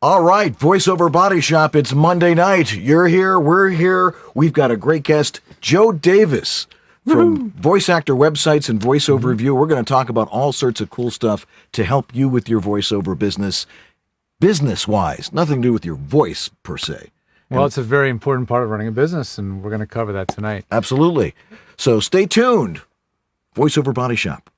All right, VoiceOver Body Shop, it's Monday night. You're here, we're here. We've got a great guest, Joe Davis from Voice Actor Websites and VoiceOver Review. We're going to talk about all sorts of cool stuff to help you with your voiceover business-wise. Nothing to do with your voice, per se. Well, it's a very important part of running a business, and we're going to cover that tonight. Absolutely. So stay tuned. VoiceOver Body Shop.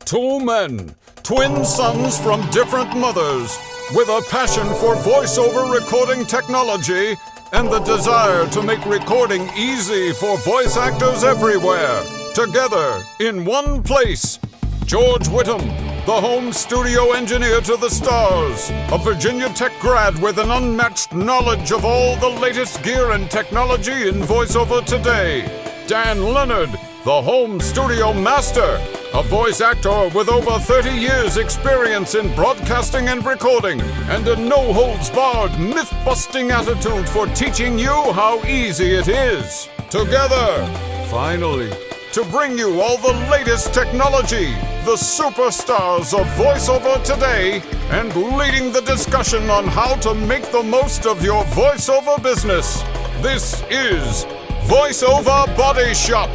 Two men, twin sons from different mothers, with a passion for voiceover recording technology and the desire to make recording easy for voice actors everywhere. Together, in one place, George Whittam, the home studio engineer to the stars, a Virginia Tech grad with an unmatched knowledge of all the latest gear and technology in voiceover today. Dan Leonard, the home studio master, a voice actor with over 30 years experience in broadcasting and recording, and a no-holds-barred, myth-busting attitude for teaching you how easy it is. Together, finally, to bring you all the latest technology, the superstars of voiceover today, and leading the discussion on how to make the most of your voiceover business. This is VoiceOver Body Shop.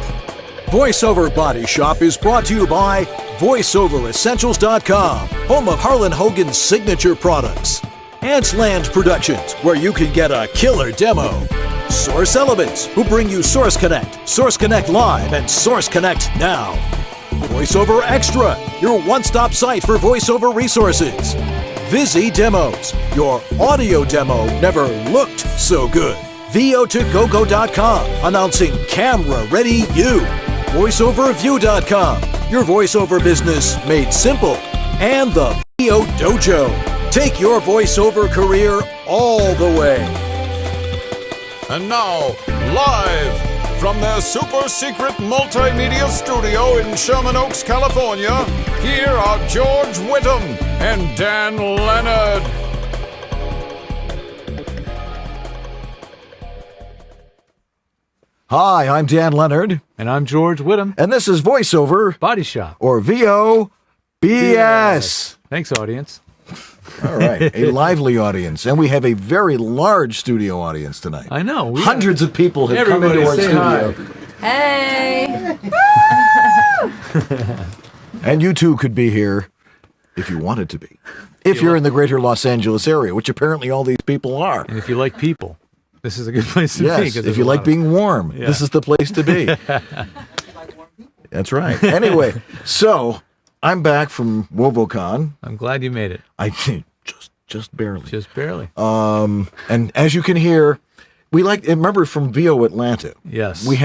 VoiceOver Body Shop is brought to you by VoiceOverEssentials.com, home of Harlan Hogan's signature products. Ants Land Productions, where you can get a killer demo. Source Elements, who bring you Source Connect, Source Connect Live, and Source Connect Now. VoiceOver Extra, your one-stop site for voiceover resources. Visi Demos, your audio demo never looked so good. VO2GoGo.com, announcing Camera Ready You. VoiceOverView.com, your voiceover business made simple. And the VO Dojo. Take your voiceover career all the way. And now, live from their super secret multimedia studio in Sherman Oaks, California, here are George Whittam and Dan Leonard. Hi, I'm Dan Leonard. And I'm George Whittam. And this is VoiceOver Body Shop. or VOBS. Thanks, audience. All right, a lively audience. And we have a very large studio audience tonight. I know. Hundreds of people have come into our studio. Hey! And you too could be here if you wanted to be. If you're in the greater Los Angeles area, which apparently all these people are. And if you like people, this is a good place to be. Yes, if you like being warm, this is the place to be. That's right. Anyway, so I'm back from WovoCon. I'm glad you made it. I think just barely. Just barely. And as you can hear, remember from VO Atlanta. Yes. We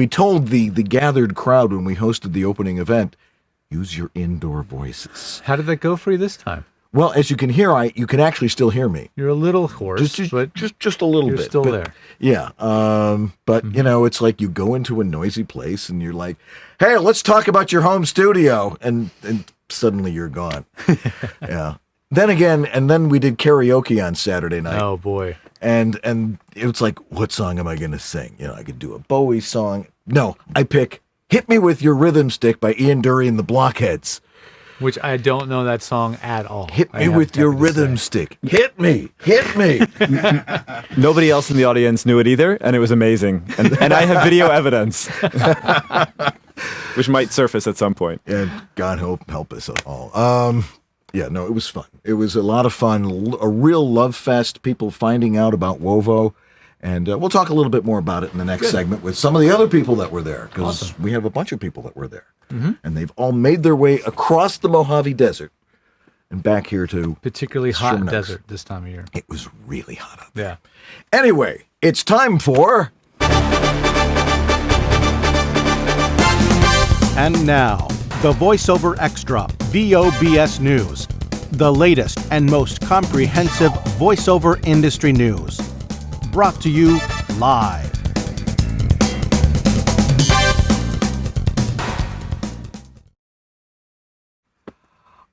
told the gathered crowd when we hosted the opening event, use your indoor voices. How did that go for you this time? Well, as you can hear, you can actually still hear me. You're a little hoarse, but just a little you're bit. Still there. Yeah. But you know, it's like you go into a noisy place and you're like, "Hey, let's talk about your home studio," and suddenly you're gone. Yeah. Then we did karaoke on Saturday night. Oh boy. And it was like, what song am I going to sing? You know, I could do a Bowie song. No, I pick "Hit Me With Your Rhythm Stick" by Ian Dury and the Blockheads. Which I don't know that song at all. Hit me with your rhythm stick. Hit me. Hit me. Nobody else in the audience knew it either, and it was amazing. And I have video evidence, which might surface at some point. And God help us all. Yeah, no, it was fun. It was a lot of fun. A real love fest. People finding out about Wovo. And we'll talk a little bit more about it in the next segment with some of the other people that were there, because we have a bunch of people that were there. And they've all made their way across the Mojave Desert and back here to particularly hot desert this time of year. It was really hot out there. Yeah. Anyway, it's time for... And now, the VoiceOver Extra VOBS News, the latest and most comprehensive voiceover industry news. Brought to you live.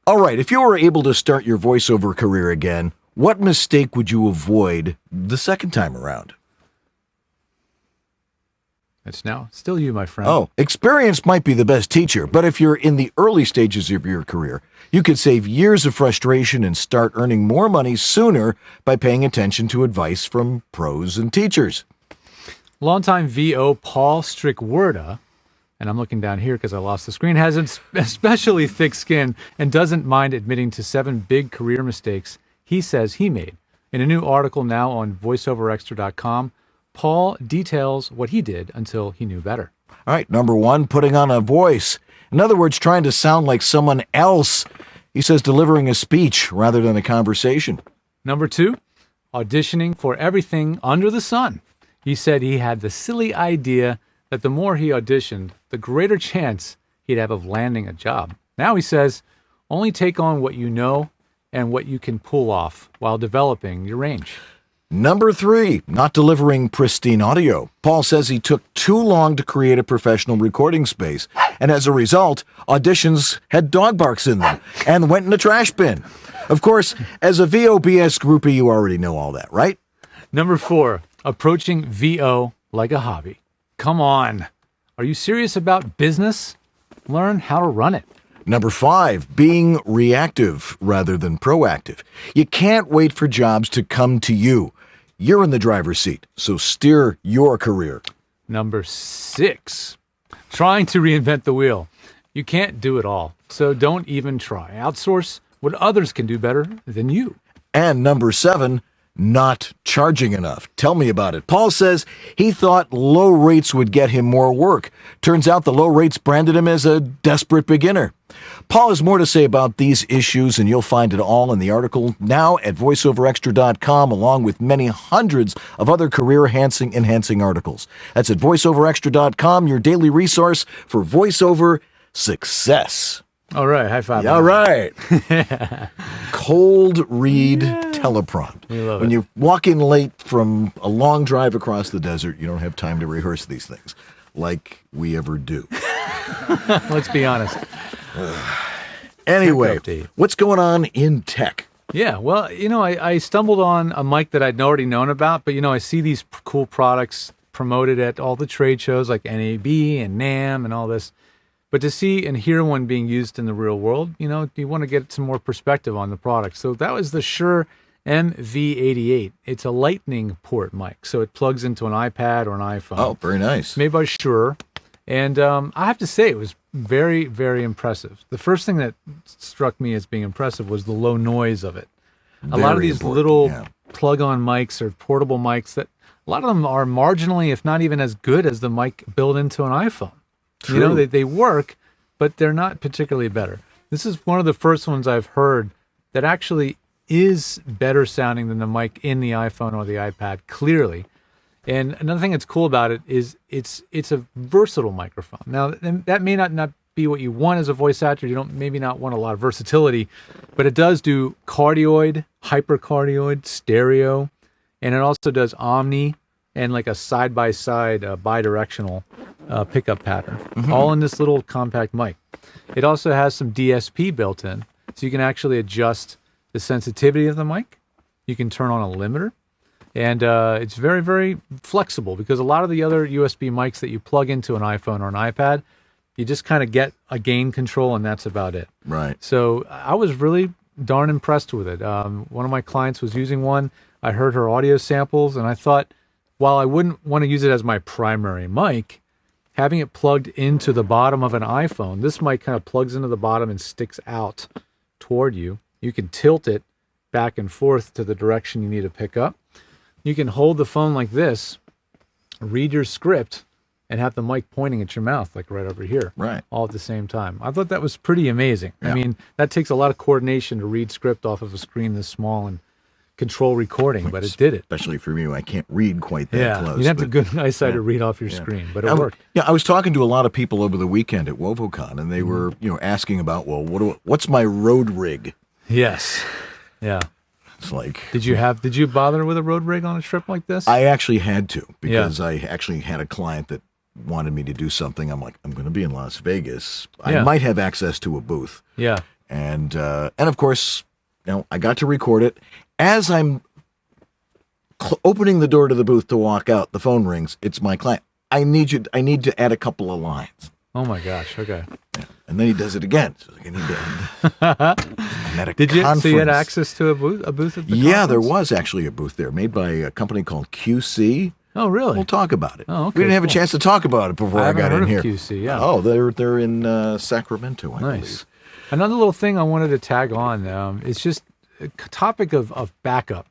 All right, if you were able to start your voiceover career again, what mistake would you avoid the second time around? It's now still you, my friend. Oh, experience might be the best teacher, but if you're in the early stages of your career, you could save years of frustration and start earning more money sooner by paying attention to advice from pros and teachers. Longtime VO Paul Strickwerda, and I'm looking down here because I lost the screen, has especially thick skin and doesn't mind admitting to 7 big career mistakes he says he made. In a new article now on voiceoverextra.com, Paul details what he did until he knew better. All right, number 1, putting on a voice. In other words, trying to sound like someone else. He says delivering a speech rather than a conversation. Number 2, auditioning for everything under the sun. He said he had the silly idea that the more he auditioned, the greater chance he'd have of landing a job. Now he says, only take on what you know and what you can pull off while developing your range. Number 3, not delivering pristine audio. Paul says he took too long to create a professional recording space, and as a result, auditions had dog barks in them and went in the trash bin. Of course, as a VOBS groupie, you already know all that, right? Number 4, approaching VO like a hobby. Come on. Are you serious about business? Learn how to run it. Number 5, being reactive rather than proactive. You can't wait for jobs to come to you. You're in the driver's seat, so steer your career. Number 6, trying to reinvent the wheel. You can't do it all, so don't even try. Outsource what others can do better than you. And number 7, not charging enough. Tell me about it. Paul says he thought low rates would get him more work. Turns out the low rates branded him as a desperate beginner. Paul has more to say about these issues, and you'll find it all in the article now at voiceoverextra.com, along with many hundreds of other career-enhancing articles. That's at voiceoverextra.com, your daily resource for voiceover success. All right, high five. All right. Cold read teleprompt. We love when it. you walk in late from a long drive across the desert, you don't have time to rehearse these things like we ever do. Let's be honest. Anyway, Tech update. what's going on in tech? Yeah, well, I stumbled on a mic that I'd already known about, but, I see these cool products promoted at all the trade shows like NAB and NAMM and all this. But to see and hear one being used in the real world, you want to get some more perspective on the product. So that was the Shure MV88. It's a lightning port mic, so it plugs into an iPad or an iPhone. Oh, very nice. Made by Shure. And I have to say, it was very, very impressive. The first thing that struck me as being impressive was the low noise of it. A lot of Very these important, little yeah. plug-on mics or portable mics, that a lot of them are marginally, if not even as good as the mic built into an iPhone. True. They work, but they're not particularly better. This is one of the first ones I've heard that actually is better sounding than the mic in the iPhone or the iPad, clearly. And another thing that's cool about it is it's a versatile microphone. Now, that may not be what you want as a voice actor. You don't maybe not want a lot of versatility, but it does do cardioid, hypercardioid, stereo, and it also does omni and like a side-by-side bidirectional pickup pattern, all in this little compact mic. It also has some DSP built in, so you can actually adjust the sensitivity of the mic. You can turn on a limiter. And it's very, very flexible, because a lot of the other USB mics that you plug into an iPhone or an iPad, you just kind of get a gain control and that's about it. Right. So I was really darn impressed with it. One of my clients was using one. I heard her audio samples and I thought, while I wouldn't want to use it as my primary mic, having it plugged into the bottom of an iPhone, this mic kind of plugs into the bottom and sticks out toward you. You can tilt it back and forth to the direction you need to pick up. You can hold the phone like this, read your script, and have the mic pointing at your mouth, like right over here. Right. All at the same time. I thought that was pretty amazing. Yeah. I mean, that takes a lot of coordination to read script off of a screen this small and control recording, but it did it. Especially for me, I can't read quite that close. You'd have but- the good eyesight to read off your screen, but it worked. Yeah, I was talking to a lot of people over the weekend at WovoCon, and they were, asking about, well, what's my road rig? Yes. Yeah. It's like, Did you bother with a road rig on a trip like this? I actually had to, because I actually had a client that wanted me to do something. I'm like, I'm going to be in Las Vegas. I Yeah. might have access to a booth. Yeah. And of course, I got to record it. As I'm opening the door to the booth to walk out, the phone rings. It's my client. I need to add a couple of lines. Oh my gosh. Okay. And then he does it again. So I need to I'm at a Did you? So you had conference. access to a booth at the Yeah, there conference? was actually a booth there made by a company called QC. Oh, really? We'll talk about it. Oh, okay, We didn't have a cool. chance to talk about it before I I, haven't got heard in of here. QC, yeah. Oh, they're in Sacramento, I Nice. believe. Another little thing I wanted to tag on, it's just a topic of backup.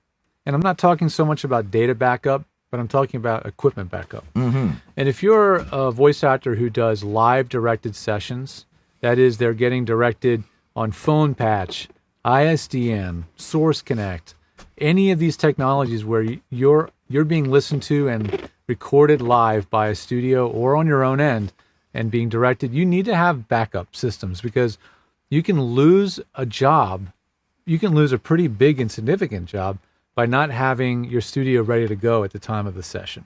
And I'm not talking so much about data backup, but I'm talking about equipment backup. Mm-hmm. And if you're a voice actor who does live directed sessions, that is, they're getting directed on phone patch, ISDN, Source Connect, any of these technologies where you're being listened to and recorded live by a studio or on your own end and being directed, you need to have backup systems because you can lose a job. You can lose a pretty big and significant job by not having your studio ready to go at the time of the session.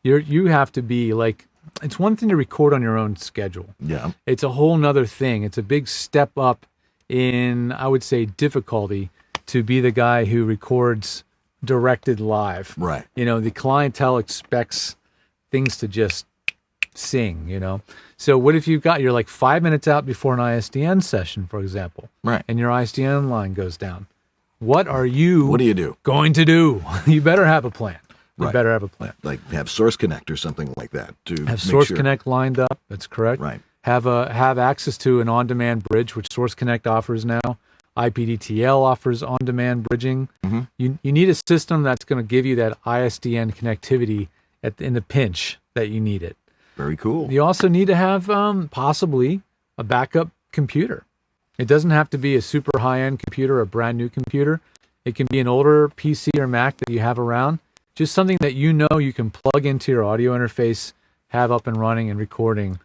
You have to be like, it's one thing to record on your own schedule. Yeah. It's a whole nother thing. It's a big step up in, I would say, difficulty to be the guy who records directed live. Right. You know, the clientele expects things to just sing, you know. So what if you're like 5 minutes out before an ISDN session, for example, Right. and your ISDN line goes down? What do you do? going to do? You better have a plan. You Right. better have a plan. Like have Source Connect or something like that to Have make Source sure. Connect lined up. That's correct. Right. Have access to an on-demand bridge, which Source Connect offers now. IPDTL offers on-demand bridging. Mm-hmm. You need a system that's going to give you that ISDN connectivity in the pinch that you need it. Very cool. You also need to have possibly a backup computer. It doesn't have to be a super high-end computer, a brand new computer. It can be an older PC or Mac that you have around. Just something that you know you can plug into your audio interface, have up and running and recording.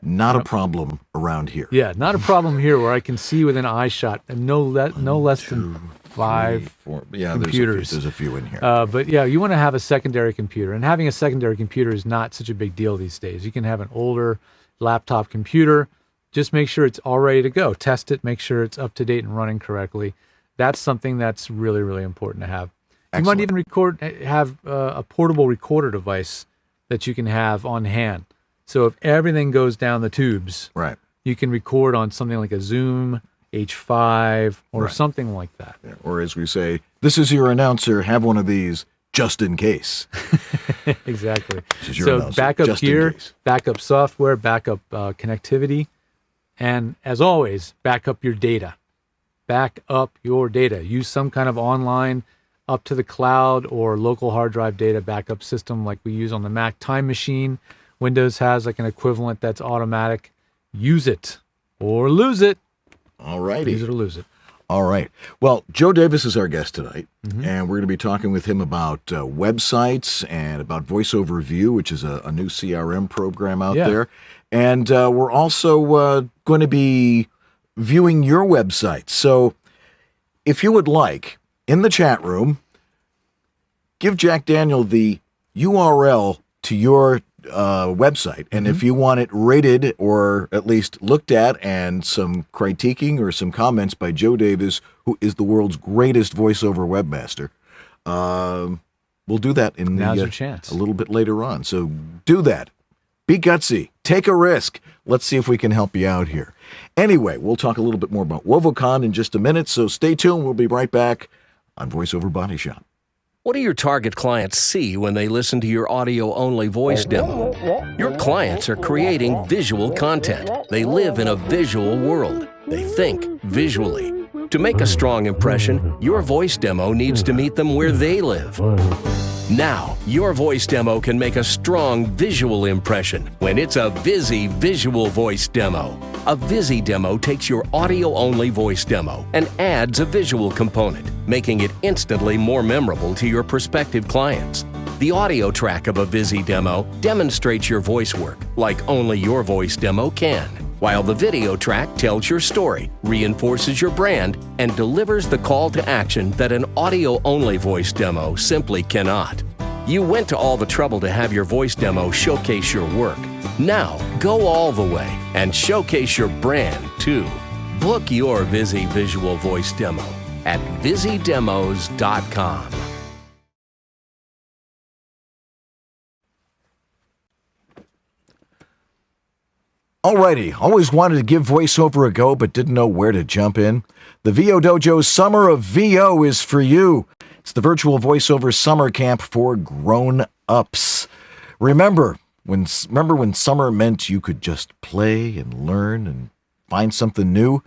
Not a problem around here. Yeah, not a problem here where I can see within eye shot and no less than 5 Four. Yeah, computers. There's a few in here. But yeah, you want to have a secondary computer. And having a secondary computer is not such a big deal these days. You can have an older laptop computer. Just make sure it's all ready to go. Test it. Make sure it's up to date and running correctly. That's something that's really, really important to have. Excellent. You might even have a portable recorder device that you can have on hand. So if everything goes down the tubes, Right. you can record on something like a Zoom H5 or Right. something like that. Yeah. Or as we say, this is your announcer. Have one of these just in case. Exactly. This is your So announcer, backup just in gear, case. backup software, backup connectivity, and as always, back up your data. Back up your data. Use some kind of online, up to the cloud or local hard drive data backup system like we use on the Mac Time Machine. Windows has like an equivalent that's automatic. Use it or lose it. All righty. Use it or lose it. All right. Well, Joe Davis is our guest tonight, Mm-hmm. and we're going to be talking with him about websites and about VoiceOver View, which is a new CRM program out Yeah. there. And we're also going to be viewing your website. So if you would like, in the chat room, give Jack Daniel the URL to your website. And if you want it rated or at least looked at and some critiquing or some comments by Joe Davis, who is the world's greatest voiceover webmaster, we'll do that in Now's your chance. a little bit later on. So do that. Be gutsy. Take a risk. Let's see if we can help you out here. Anyway, we'll talk a little bit more about WovoCon in just a minute, so stay tuned. We'll be right back on VoiceOver Body Shop. What do your target clients see when they listen to your audio-only voice demo? Your clients are creating visual content. They live in a visual world. They think visually. To make a strong impression, your voice demo needs to meet them where they live. Now, your voice demo can make a strong visual impression when it's a Visi visual voice demo. A Visi demo takes your audio-only voice demo and adds a visual component, making it instantly more memorable to your prospective clients. The audio track of a Visi demo demonstrates your voice work like only your voice demo can, while the video track tells your story, reinforces your brand, and delivers the call to action that an audio-only voice demo simply cannot. You went to all the trouble to have your voice demo showcase your work. Now, go all the way and showcase your brand, too. Book your Visi visual voice demo at visidemos.com. Alrighty, always wanted to give voiceover a go, but didn't know where to jump in. The VO Dojo Summer of VO is for you. It's the virtual voiceover summer camp for grown-ups. Remember when summer meant you could just play and learn and find something new?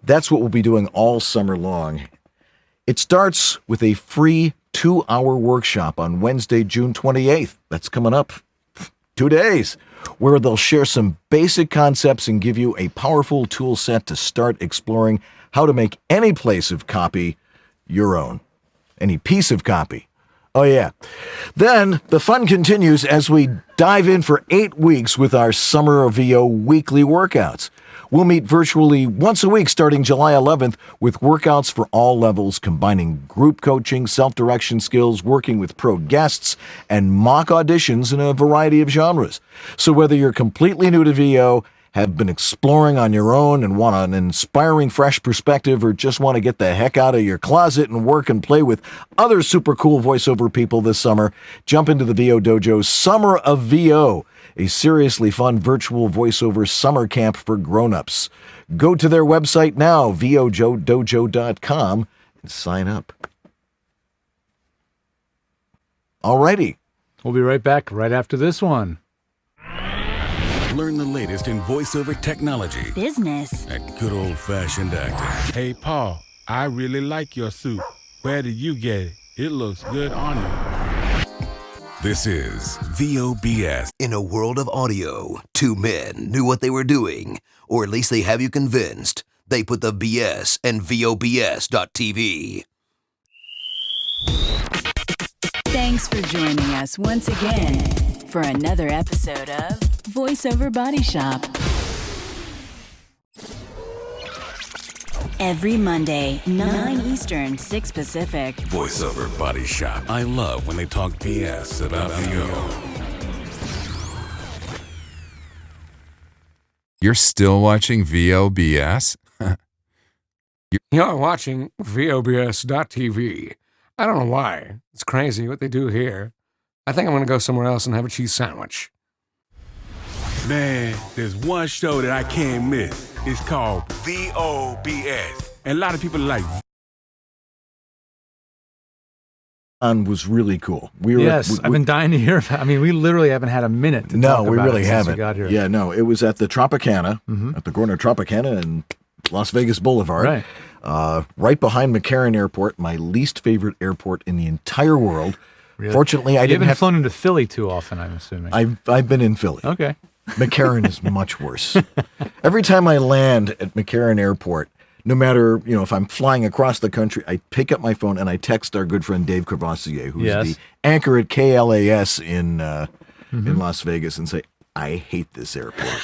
That's what we'll be doing all summer long. It starts with a free 2-hour workshop on Wednesday, June 28th. That's coming up 2 days, where they'll share some basic concepts and give you a powerful tool set to start exploring how to make any place of copy your own. Any piece of copy. Oh yeah. Then the fun continues as we dive in for 8 weeks with our Summer of VO weekly workouts. We'll meet virtually once a week starting July 11th with workouts for all levels, combining group coaching, self-direction skills, working with pro guests, and mock auditions in a variety of genres. So whether you're completely new to VO, have been exploring on your own and want an inspiring fresh perspective, or just want to get the heck out of your closet and work and play with other super cool voiceover people this summer, jump into the VO Dojo Summer of VO, a seriously fun virtual voiceover summer camp for grown-ups. Go to their website now, vojodojo.com, and sign up. Alrighty. We'll be right back right after this one. Learn the latest in voiceover technology, business, and good old-fashioned acting. Hey, Paul, I really like your suit. Where did you get it? It looks good on you. This is VOBS. In a world of audio, 2 men knew what they were doing, or at least they have you convinced. They put the BS in VOBS.TV. Thanks for joining us once again for another episode of VoiceOver Body Shop. Every Monday, 9 Eastern, 6 Pacific. VoiceOver Body Shop. I love when they talk BS about VO. You're still watching VOBS? You're watching VOBS.TV. I don't know why. It's crazy what they do here. I think I'm going to go somewhere else and have a cheese sandwich. Man, there's one show that I can't miss. It's called VOBS. And a lot of people are like... Was really cool. I've been dying to hear about. I mean, we literally haven't had a minute to talk about we really it since haven't. we got here. Yeah, no, it was at the Tropicana, at the corner of Tropicana and Las Vegas Boulevard. Right. Right behind McCarran Airport, my least favorite airport in the entire world. Really? Fortunately, I you didn't haven't have flown into Philly too often, I'm assuming. I've been in Philly. Okay. McCarran is much worse. Every time I land at McCarran Airport, no matter, if I'm flying across the country, I pick up my phone and I text our good friend Dave Cavassier, who's the anchor at KLAS in Las Vegas, and say, I hate this airport.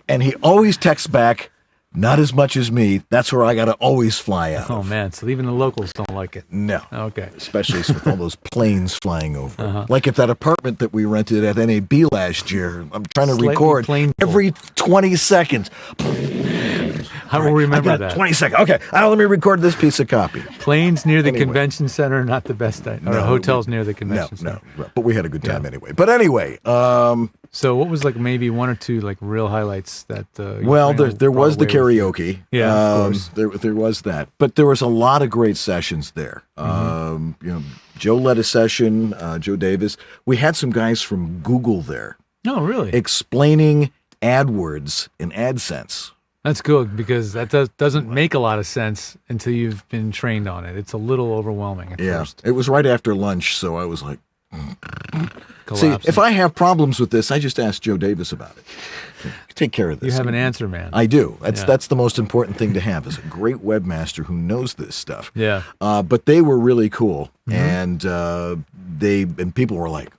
And he always texts back, not as much as me. That's where I got to always fly out. Oh, man. So even the locals don't like it. No. Okay. Especially with all those planes flying over. Like at that apartment that we rented at NAB last year. I'm trying to record every 20 seconds. I will remember that. 20 seconds. Okay. Let me record this piece of copy. Planes near the convention center, not the best. Or hotels near the convention center. No. But we had a good time anyway. But anyway. So what was maybe 1 or 2 real highlights that? Well, there was the karaoke. Yeah, of course. There was that, but there was a lot of great sessions there. Joe led a session. Joe Davis. We had some guys from Google there. Oh, really? Explaining AdWords in AdSense. That's good because that doesn't make a lot of sense until you've been trained on it. It's a little overwhelming at first. It was right after lunch, so I was like. Collapsing. See, if I have problems with this, I just ask Joe Davis about it. Take care of this. You have an answer, man. I do. That's the most important thing to have is a great webmaster who knows this stuff. Yeah. But they were really cool, and people were like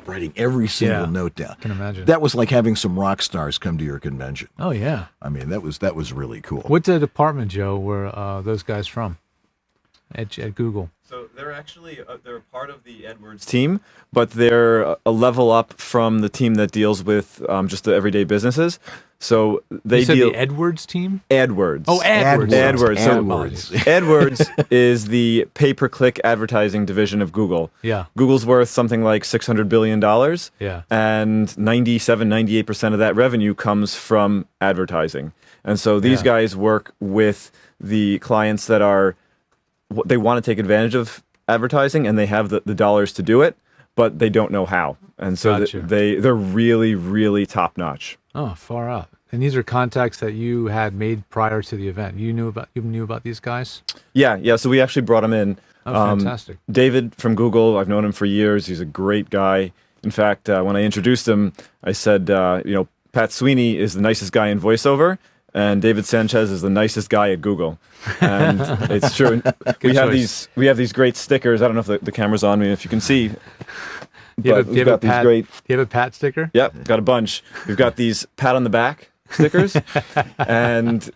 writing every single note down. I can imagine. That was like having some rock stars come to your convention. Oh yeah. I mean, that was really cool. What department, Joe, were those guys from? at Google? So they're actually they're part of the AdWords team, but they're a level up from the team that deals with just the everyday businesses. So they You said deal the Edwards team? AdWords. Oh, AdWords. AdWords. So AdWords. AdWords is the pay-per-click advertising division of Google. Yeah. Google's worth something like $600 billion. Yeah. And 98% of that revenue comes from advertising. And so these guys work with the clients that are, they want to take advantage of advertising and they have the dollars to do it, but they don't know how. And so Gotcha. they're really, really top-notch. Oh, far out. And these are contacts that you had made prior to the event. You knew about these guys? Yeah. So we actually brought him in. Oh, fantastic. David from Google, I've known him for years. He's a great guy. In fact, when I introduced him, I said, Pat Sweeney is the nicest guy in voiceover, and David Sanchez is the nicest guy at Google. And it's true. we have these great stickers. I don't know if the camera's on me, if you can see. Do you have a Pat sticker? Yep, got a bunch. We've got these pat on the back stickers, and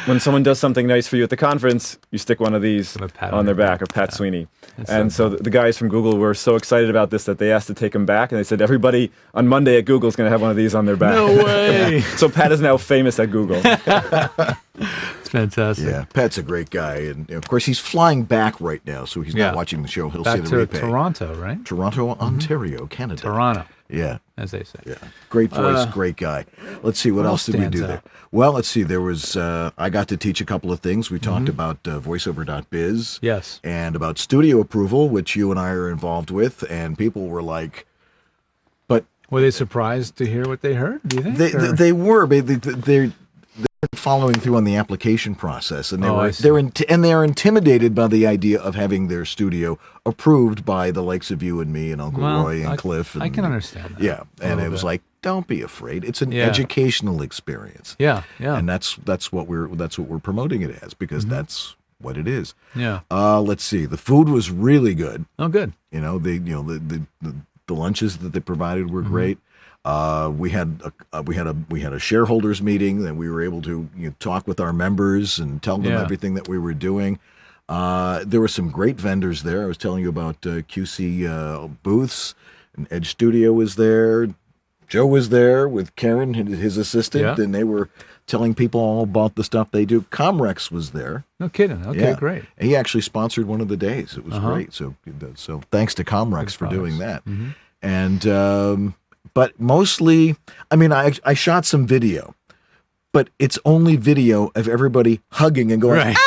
when someone does something nice for you at the conference, you stick one of these on their back of Pat Sweeney. And so the guys from Google were so excited about this that they asked to take them back, and they said everybody on Monday at Google is going to have one of these on their back. No way! So Pat is now famous at Google. It's fantastic. Yeah, Pat's a great guy, and of course he's flying back right now, so he's not watching the show. He'll back see the to replay. Toronto, right? Toronto, Ontario, Canada. Toronto. Yeah. As they say. Yeah. Great voice, great guy. Let's see, what else did we do there? Well, let's see, there was, I got to teach a couple of things. We talked about voiceover.biz. Yes. And about studio approval, which you and I are involved with, and people were like, but... Were they surprised to hear what they heard, do you think? They were, but they're following through on the application process, and they're intimidated by the idea of having their studio approved by the likes of you and me and Uncle Roy and Cliff. And, I can understand that. Yeah, and it was like, don't be afraid. It's an educational experience. Yeah. And that's what we're promoting it as, because that's what it is. Yeah. Let's see. The food was really good. Oh, good. The lunches that they provided were great. We had a shareholders meeting, and we were able to talk with our members and tell them everything that we were doing. There were some great vendors there. I was telling you about QC booths, and Edge Studio was there. Joe was there with Karen, his assistant, and they were telling people all about the stuff they do. Comrex was there. No kidding. Okay, great. And he actually sponsored one of the days. It was great. So thanks to Comrex for doing that. And but mostly, I mean, I shot some video, but it's only video of everybody hugging and going, right.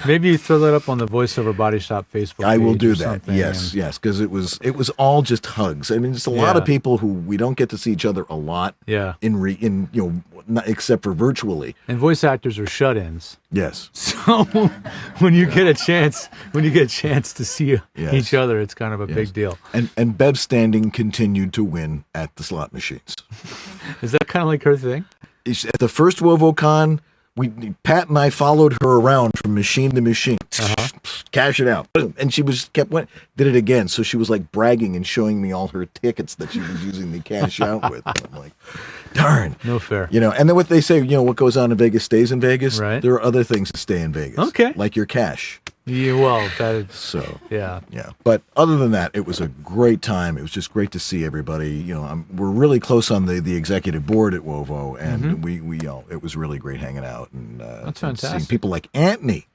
Maybe you throw that up on the VoiceOver Body Shop Facebook page. I will do or that. something, Yes, because it was all just hugs. I mean, it's a lot of people who we don't get to see each other a lot. Yeah. Not, except for virtually. And voice actors are shut-ins. Yes. So when you get a chance to see each other, it's kind of a big deal. And Bev Standing continued to win at the slot machines. Is that kind of like her thing? At the first WovoCon, Pat and I followed her around from machine to machine. Cash it out. Boom. And she did it again. So she was like bragging and showing me all her tickets that she was using the cash out with. And I'm like, darn. No fair. And then what they say, what goes on in Vegas stays in Vegas. Right. There are other things that stay in Vegas. Okay. Like your cash. Yeah, well, that is... So. Yeah. Yeah. But other than that, it was a great time. It was just great to see everybody. We're really close on the executive board at Wovo, and it was really great hanging out. And that's fantastic. Seeing people like Anthony,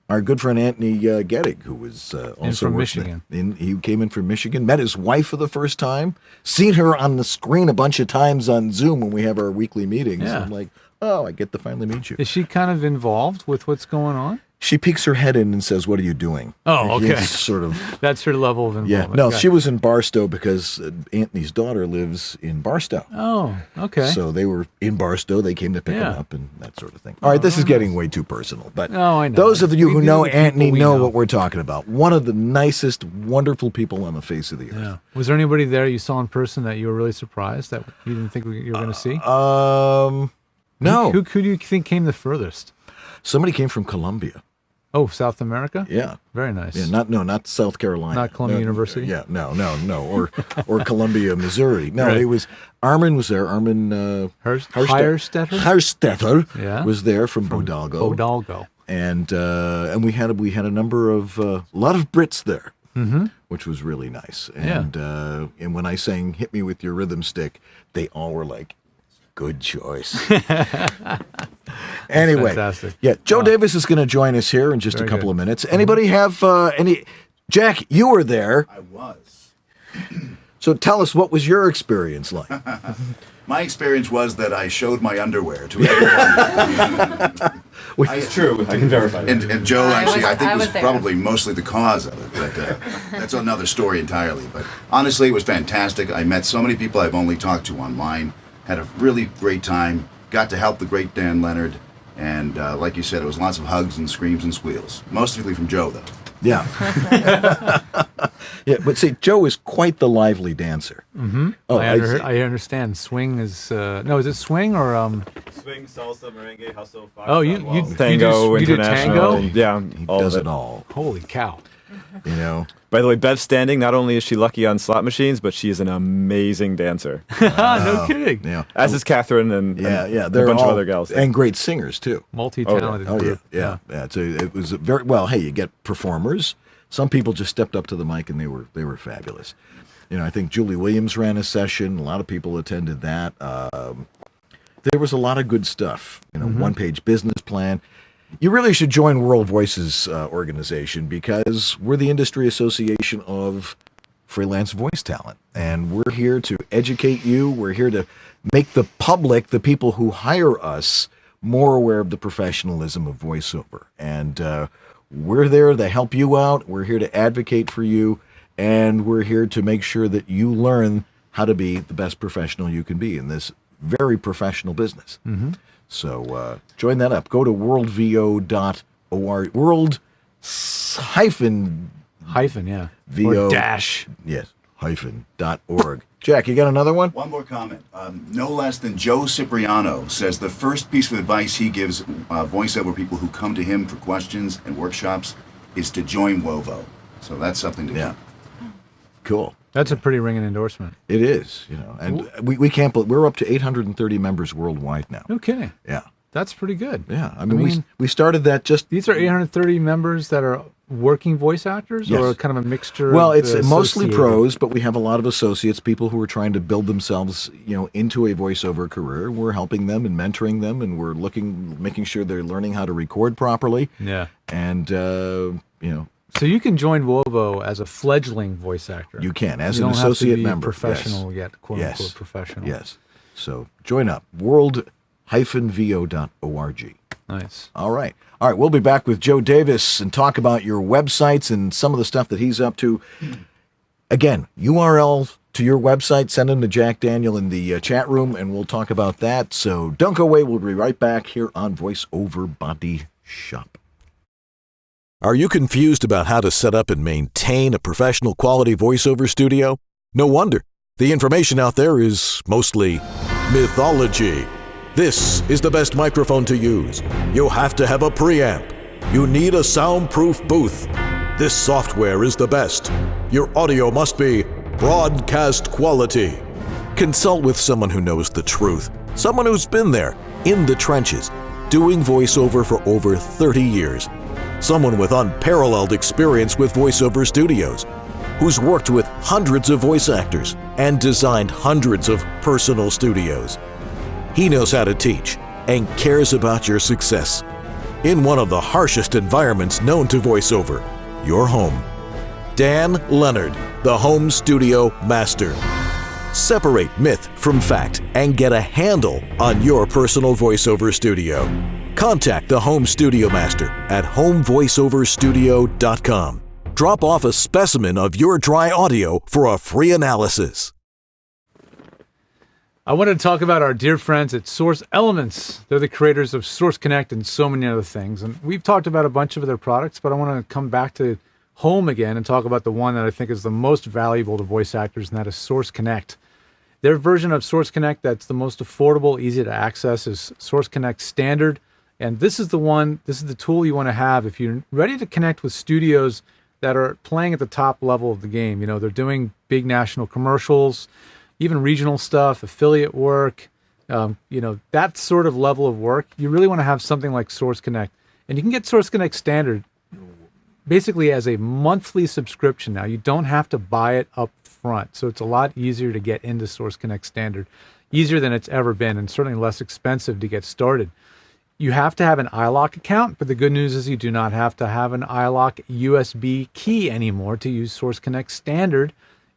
our good friend Anthony Gettig, who was also from Michigan. He came in from Michigan, met his wife for the first time, seen her on the screen a bunch of times on Zoom when we have our weekly meetings. Yeah. I'm like, oh, I get to finally meet you. Is she kind of involved with what's going on? She peeks her head in and says, "What are you doing?" Oh, okay. It's sort of that's her level of involvement. Yeah, no, she was in Barstow because Anthony's daughter lives in Barstow. Oh, okay. So they were in Barstow. They came to pick him up and that sort of thing. All right, this is getting way too personal, but I know. Those of you who know Anthony know what we're talking about. One of the nicest, wonderful people on the face of the earth. Yeah. Was there anybody there you saw in person that you were really surprised that you didn't think you were going to see? No. Who do you think came the furthest? Somebody came from Colombia. Oh, South America? Yeah. Very nice. Yeah, not South Carolina. Not Columbia University? Yeah, no. Or Columbia, Missouri. No, Right. it was Armin was there. Armin Hierstetter was there from Bodalgo. and we had a number of a lot of Brits there, Mm-hmm. which was really nice. Yeah. And when I sang "Hit Me with Your Rhythm Stick," they all were like, "Good choice." Anyway, fantastic. yeah, Joe Davis is going to join us here in just a couple of minutes. Anybody have any? Jack, you were there. I was. So tell us, what was your experience like? My experience was that I showed my underwear to everyone. It's true. I can verify that. And Joe, actually, I think I was was there. probably mostly the cause of it. But that's another story entirely. But honestly, it was fantastic. I met so many people I've only talked to online. Had a really great time. Got to help the great Dan Leonard. And like you said, it was lots of hugs and screams and squeals. Mostly from Joe, though. Yeah. Yeah, but see, Joe is quite the lively dancer. Mm-hmm. Oh, I understand. Swing is no, is it swing or Swing, salsa, merengue, hustle, fox. Oh, you tango, you do international. tango? Yeah, he all does of it all. Holy cow! You know. By the way, Bev's standing. Not only is she lucky on slot machines, but she is an amazing dancer. No kidding. Yeah. As is Catherine and Yeah, a they're bunch all, of other gals. and great singers too. Multi-talented Oh yeah, group. yeah. So it was very well. Hey, you get performers. Some people just stepped up to the mic and they were fabulous. You know, I think Julie Williams ran a session. A lot of people attended that. There was a lot of good stuff. You know, one-page business plan. You really should join World Voices organization because we're the industry association of freelance voice talent, and we're here to educate you. We're here to make the public, the people who hire us, more aware of the professionalism of voiceover. And we're there to help you out. We're here to advocate for you, and we're here to make sure that you learn how to be the best professional you can be in this very professional business. Mm-hmm. So join that up. Go to worldvo.org. World hyphen yeah. VO Or dash. Yes, hyphen.org. Jack, you got another one? One more comment. No less than Joe Cipriano says the first piece of advice he gives voiceover people who come to him for questions and workshops is to join WOVO. So that's something to do. Cool. That's a pretty ringing endorsement. It is, you know, and we can't. We're up to 830 members worldwide now. No kidding. Yeah, that's pretty good. Yeah, I mean we started that just. These are 830 members that are working voice actors, Yes. or kind of a mixture. Well, of it's mostly associated? pros, but we have a lot of associates, people who are trying to build themselves, you know, into a voiceover career. We're helping them and mentoring them, and we're making sure they're learning how to record properly. Yeah, and you know. So you can join Volvo as a fledgling voice actor. You can, as you an don't have to associate be member. professional Yes. yet, quote Yes. unquote professional. Yes. So join up. world-vo.org. Nice. All right. All right. We'll be back with Joe Davis and talk about your websites and some of the stuff that he's up to. Again, URL to your website, send them to Jack Daniel in the chat room, and we'll talk about that. So don't go away. We'll be right back here on VoiceOver Body Shop. Are you confused about how to set up and maintain a professional quality voiceover studio? No wonder. The information out there is mostly mythology. This is the best microphone to use. You'll have to have a preamp. You need a soundproof booth. This software is the best. Your audio must be broadcast quality. Consult with someone who knows the truth. Someone who's been there, in the trenches, doing voiceover for over 30 years. Someone with unparalleled experience with voiceover studios, who's worked with hundreds of voice actors and designed hundreds of personal studios. He knows how to teach and cares about your success. In one of the harshest environments known to voiceover, your home. Dan Leonard, the Home Studio Master. Separate myth from fact and get a handle on your personal voiceover studio. Contact the Home Studio Master at homevoiceoverstudio.com. Drop off a specimen of your dry audio for a free analysis. I wanted to talk about our dear friends at Source Elements. They're the creators of Source Connect and so many other things. And we've talked about a bunch of their products, but I want to come back to home again and talk about the one that I think is the most valuable to voice actors, and that is Source Connect. Their version of Source Connect that's the most affordable, easy to access is Source Connect Standard. And this is the tool you want to have if you're ready to connect with studios that are playing at the top level of the game. You know, they're doing big national commercials, even regional stuff, affiliate work, you know, that sort of level of work. You really want to have something like Source Connect. And you can get Source Connect Standard basically as a monthly subscription now. You don't have to buy it up front. So it's a lot easier to get into Source Connect Standard, easier than it's ever been, and certainly less expensive to get started. You have to have an iLock account, but the good news is you do not have to have an iLock USB key anymore to use Source Connect Standard.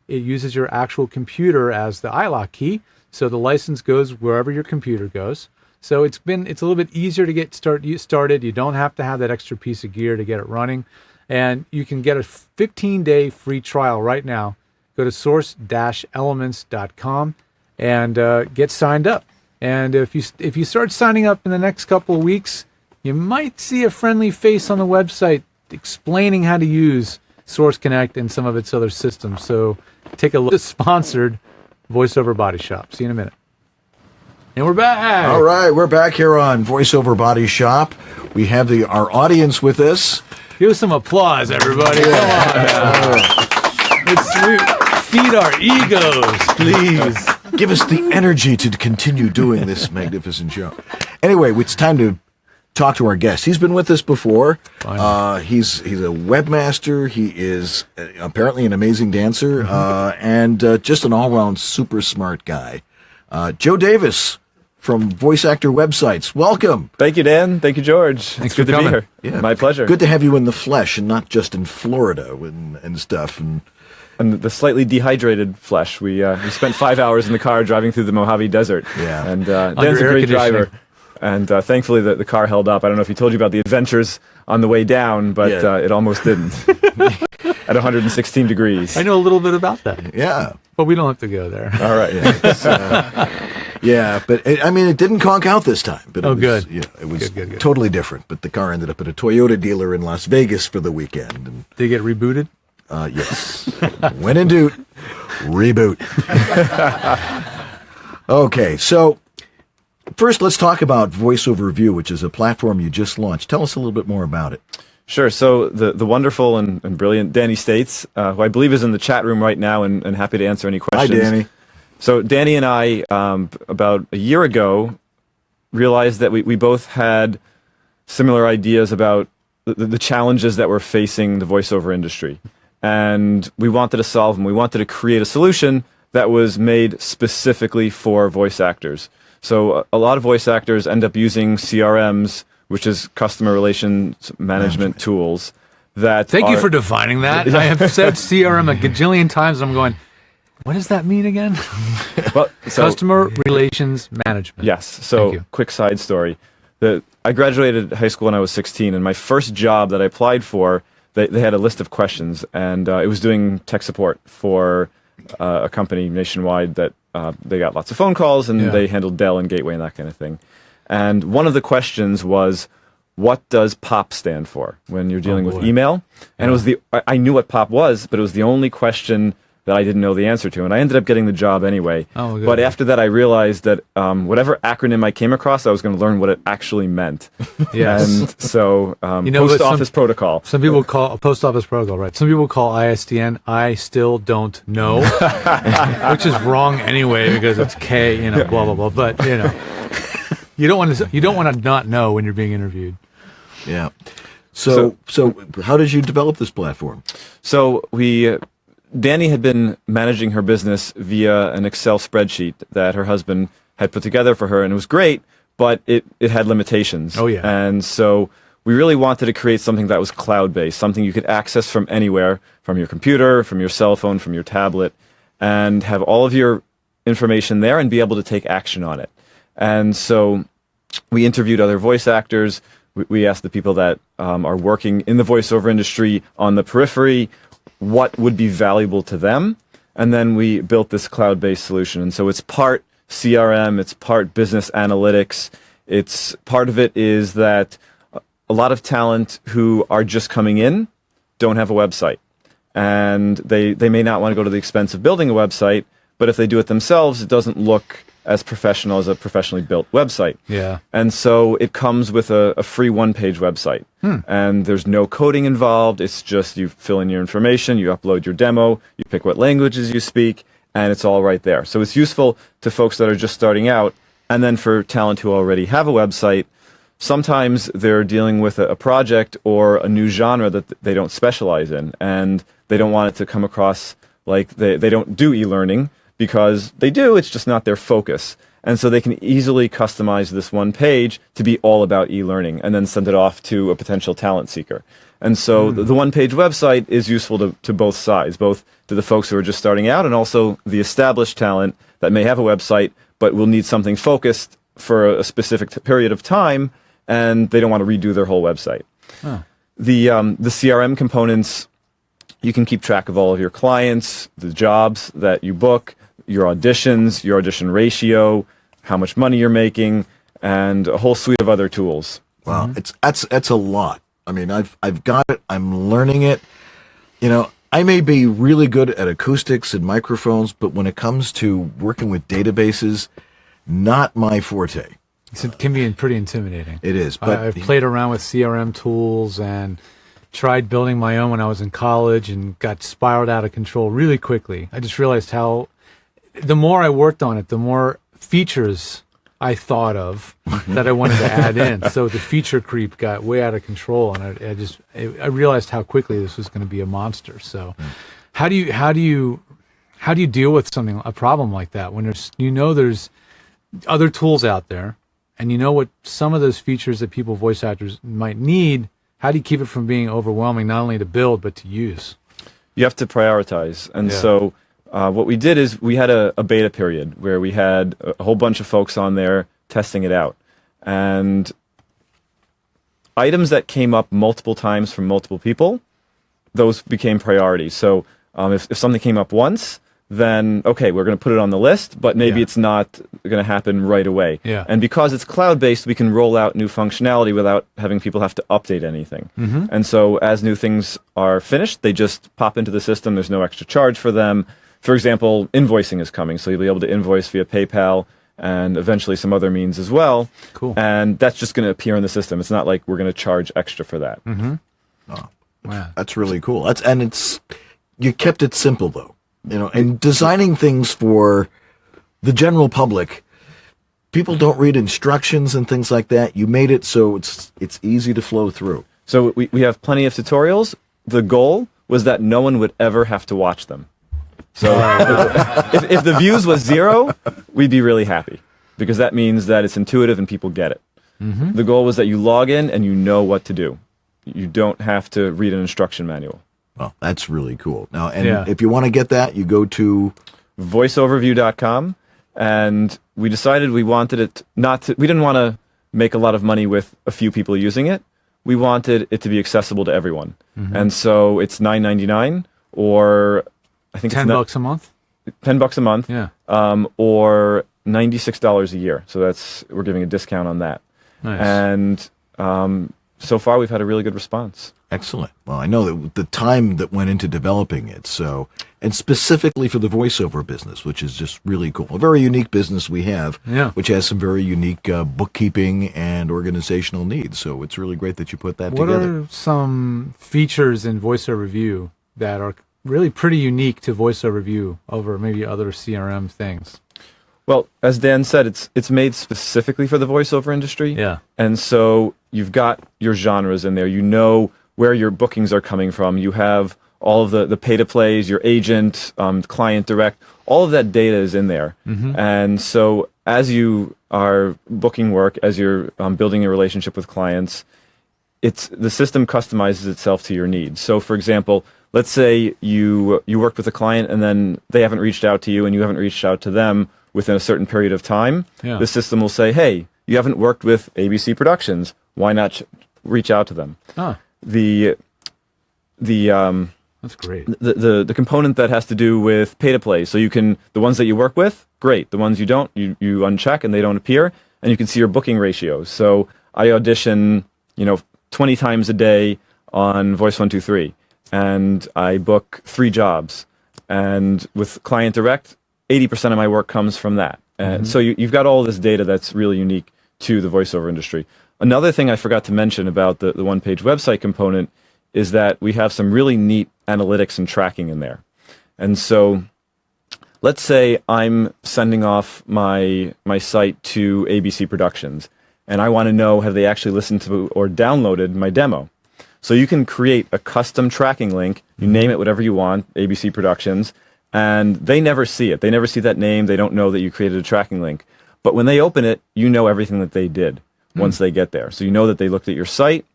It uses your actual computer as the iLock key, so the license goes wherever your computer goes. So it's a little bit easier to get started. You don't have to have that extra piece of gear to get it running, and you can get a 15-day free trial right now. Go to source-elements.com and get signed up. And if you start signing up in the next couple of weeks, you might see a friendly face on the website explaining how to use Source Connect and some of its other systems. So take a look. It's sponsored VoiceOver Body Shop. See you in a minute. And we're back. All right, we're back here on VoiceOver Body Shop. We have our audience with us. Give us some applause, everybody. Come on now. Let's feed our egos, please. Give us the energy to continue doing this magnificent show. Anyway, it's time to talk to our guest. He's been with us before. He's a webmaster. He is apparently an amazing dancer and just an all-around super smart guy. Joe Davis from Voice Actor Websites. Welcome. Thank you, Dan. Thank you, George. Thanks it's good for to coming. be here. Yeah. My pleasure. Good to have you in the flesh and not just in Florida and stuff. And the slightly dehydrated flesh. We spent 5 hours in the car driving through the Mojave Desert. Yeah. And Dan's a great driver. And thankfully the car held up. I don't know if he told you about the adventures on the way down, but it almost didn't. At 116 degrees. I know a little bit about that. Yeah. But we don't have to go there. All right. Yeah, but it didn't conk out this time. But good. Yeah, it was Good. totally different. But the car ended up at a Toyota dealer in Las Vegas for the weekend. And, did it get rebooted? Yes. When in doubt, reboot. Okay, so first let's talk about VoiceOver View, which is a platform you just launched. Tell us a little bit more about it. Sure. So the wonderful and brilliant Danny States, who I believe is in the chat room right now and happy to answer any questions. Hi, Danny. So Danny and I, about a year ago, realized that we both had similar ideas about the challenges that were facing the voiceover industry. And we wanted to solve them. We wanted to create a solution that was made specifically for voice actors. So a lot of voice actors end up using CRMs, which is customer relations management tools. Thank you for defining that. I have said CRM a gajillion times, and I'm going, what does that mean again? Well, Customer relations management. Yes. So, quick side story. I graduated high school when I was 16, and my first job that I applied for, they had a list of questions, and it was doing tech support for a company nationwide that they got lots of phone calls, and they handled Dell and Gateway and that kind of thing. And one of the questions was, what does POP stand for when you're dealing with email? And it was I knew what POP was, but it was the only question that I didn't know the answer to, and I ended up getting the job anyway. But after that, I realized that whatever acronym I came across, I was going to learn what it actually meant. Yes. And so, post office protocol. Some people call post office protocol, right? Some people call ISDN. I still don't know, which is wrong anyway because it's K, blah blah blah. But you don't want to not know when you're being interviewed. Yeah. So how did you develop this platform? So Danny had been managing her business via an Excel spreadsheet that her husband had put together for her, and it was great, but it had limitations. Oh, yeah. And so we really wanted to create something that was cloud-based, something you could access from anywhere, from your computer, from your cell phone, from your tablet, and have all of your information there and be able to take action on it. And so we interviewed other voice actors. We asked the people that are working in the voiceover industry on the periphery what would be valuable to them, and then we built this cloud-based solution. And so it's part CRM, it's part business analytics. Part of it is that a lot of talent who are just coming in don't have a website, and they may not want to go to the expense of building a website, but if they do it themselves, it doesn't look as professional as a professionally built website. Yeah. And so it comes with a free one-page website. And there's no coding involved. It's just you fill in your information, you upload your demo, you pick what languages you speak, and it's all right there. So it's useful to folks that are just starting out, and then for talent who already have a website, sometimes they're dealing with a project or a new genre that they don't specialize in, and they don't want it to come across like they don't do e-learning, because they do, it's just not their focus. And so they can easily customize this one page to be all about e-learning and then send it off to a potential talent seeker. And so the one-page website is useful to both sides, both to the folks who are just starting out and also the established talent that may have a website but will need something focused for a specific period of time, and they don't want to redo their whole website. Huh. The CRM components, you can keep track of all of your clients, the jobs that you book, your auditions, your audition ratio, how much money you're making, and a whole suite of other tools. Wow, that's a lot. I mean, I've got it. I'm learning it. You know, I may be really good at acoustics and microphones, but when it comes to working with databases, not my forte. It can be pretty intimidating. It is. But I've played around with CRM tools and tried building my own when I was in college and got spiraled out of control really quickly. I just realized how the more I worked on it, the more features I thought of that I wanted to add in. So the feature creep got way out of control, and I realized how quickly this was going to be a monster. So how do you deal with a problem like that when there's other tools out there, and you know what some of those features that voice actors might need? How do you keep it from being overwhelming, not only to build but to use? You have to prioritize, and so what we did is we had a beta period where we had a whole bunch of folks on there testing it out. And items that came up multiple times from multiple people, those became priorities. So if something came up once, then, okay, we're going to put it on the list, but maybe it's not going to happen right away. Yeah. And because it's cloud-based, we can roll out new functionality without having people have to update anything. Mm-hmm. And so as new things are finished, they just pop into the system. There's no extra charge for them. For example, invoicing is coming, so you'll be able to invoice via PayPal and eventually some other means as well. Cool. And that's just going to appear in the system. It's not like we're going to charge extra for that. Mm-hmm. Oh, wow. That's really cool. You kept it simple though, and designing things for the general public. People don't read instructions and things like that. You made it so it's easy to flow through. So we have plenty of tutorials. The goal was that no one would ever have to watch them. So if the views was 0, we'd be really happy, because that means that it's intuitive and people get it. Mm-hmm. The goal was that you log in and you know what to do. You don't have to read an instruction manual. Well, that's really cool. Now, and if you want to get that, you go to voiceoverview.com, and we decided we wanted it we didn't want to make a lot of money with a few people using it. We wanted it to be accessible to everyone. Mm-hmm. And so it's $9.99, or I think $10 a month. $10 a month. Yeah. Or $96 a year. So we're giving a discount on that. Nice. And so far we've had a really good response. Excellent. Well, I know that the time that went into developing it, and specifically for the voiceover business, which is just really cool. A very unique business we have, which has some very unique bookkeeping and organizational needs. So it's really great that you put that together. What are some features in VoiceOver View that are really pretty unique to VoiceOver View over maybe other CRM things? Well, as Dan said, it's made specifically for the voiceover industry. Yeah. And so you've got your genres in there. You know where your bookings are coming from. You have all of the pay-to-plays, your agent, client direct. All of that data is in there. Mm-hmm. And so as you are booking work, as you're building a relationship with clients, the system customizes itself to your needs. So, for example, let's say you worked with a client and then they haven't reached out to you and you haven't reached out to them within a certain period of time. Yeah. The system will say, hey, you haven't worked with ABC Productions. Why not reach out to them? Ah. That's great. The component that has to do with pay-to-play. So the ones that you work with, great. The ones you don't, you uncheck and they don't appear, and you can see your booking ratios. So I audition, 20 times a day on Voice 123, and I book 3 jobs. And with Client Direct, 80% of my work comes from that. And so you've got all this data that's really unique to the voiceover industry. Another thing I forgot to mention about the one-page website component is that we have some really neat analytics and tracking in there. And so let's say I'm sending off my site to ABC Productions, and I want to know have they actually listened to or downloaded my demo. So you can create a custom tracking link. You name it whatever you want, ABC Productions, and they never see it. They never see that name. They don't know that you created a tracking link. But when they open it, you know everything that they did once they get there. So you know that they looked at your site.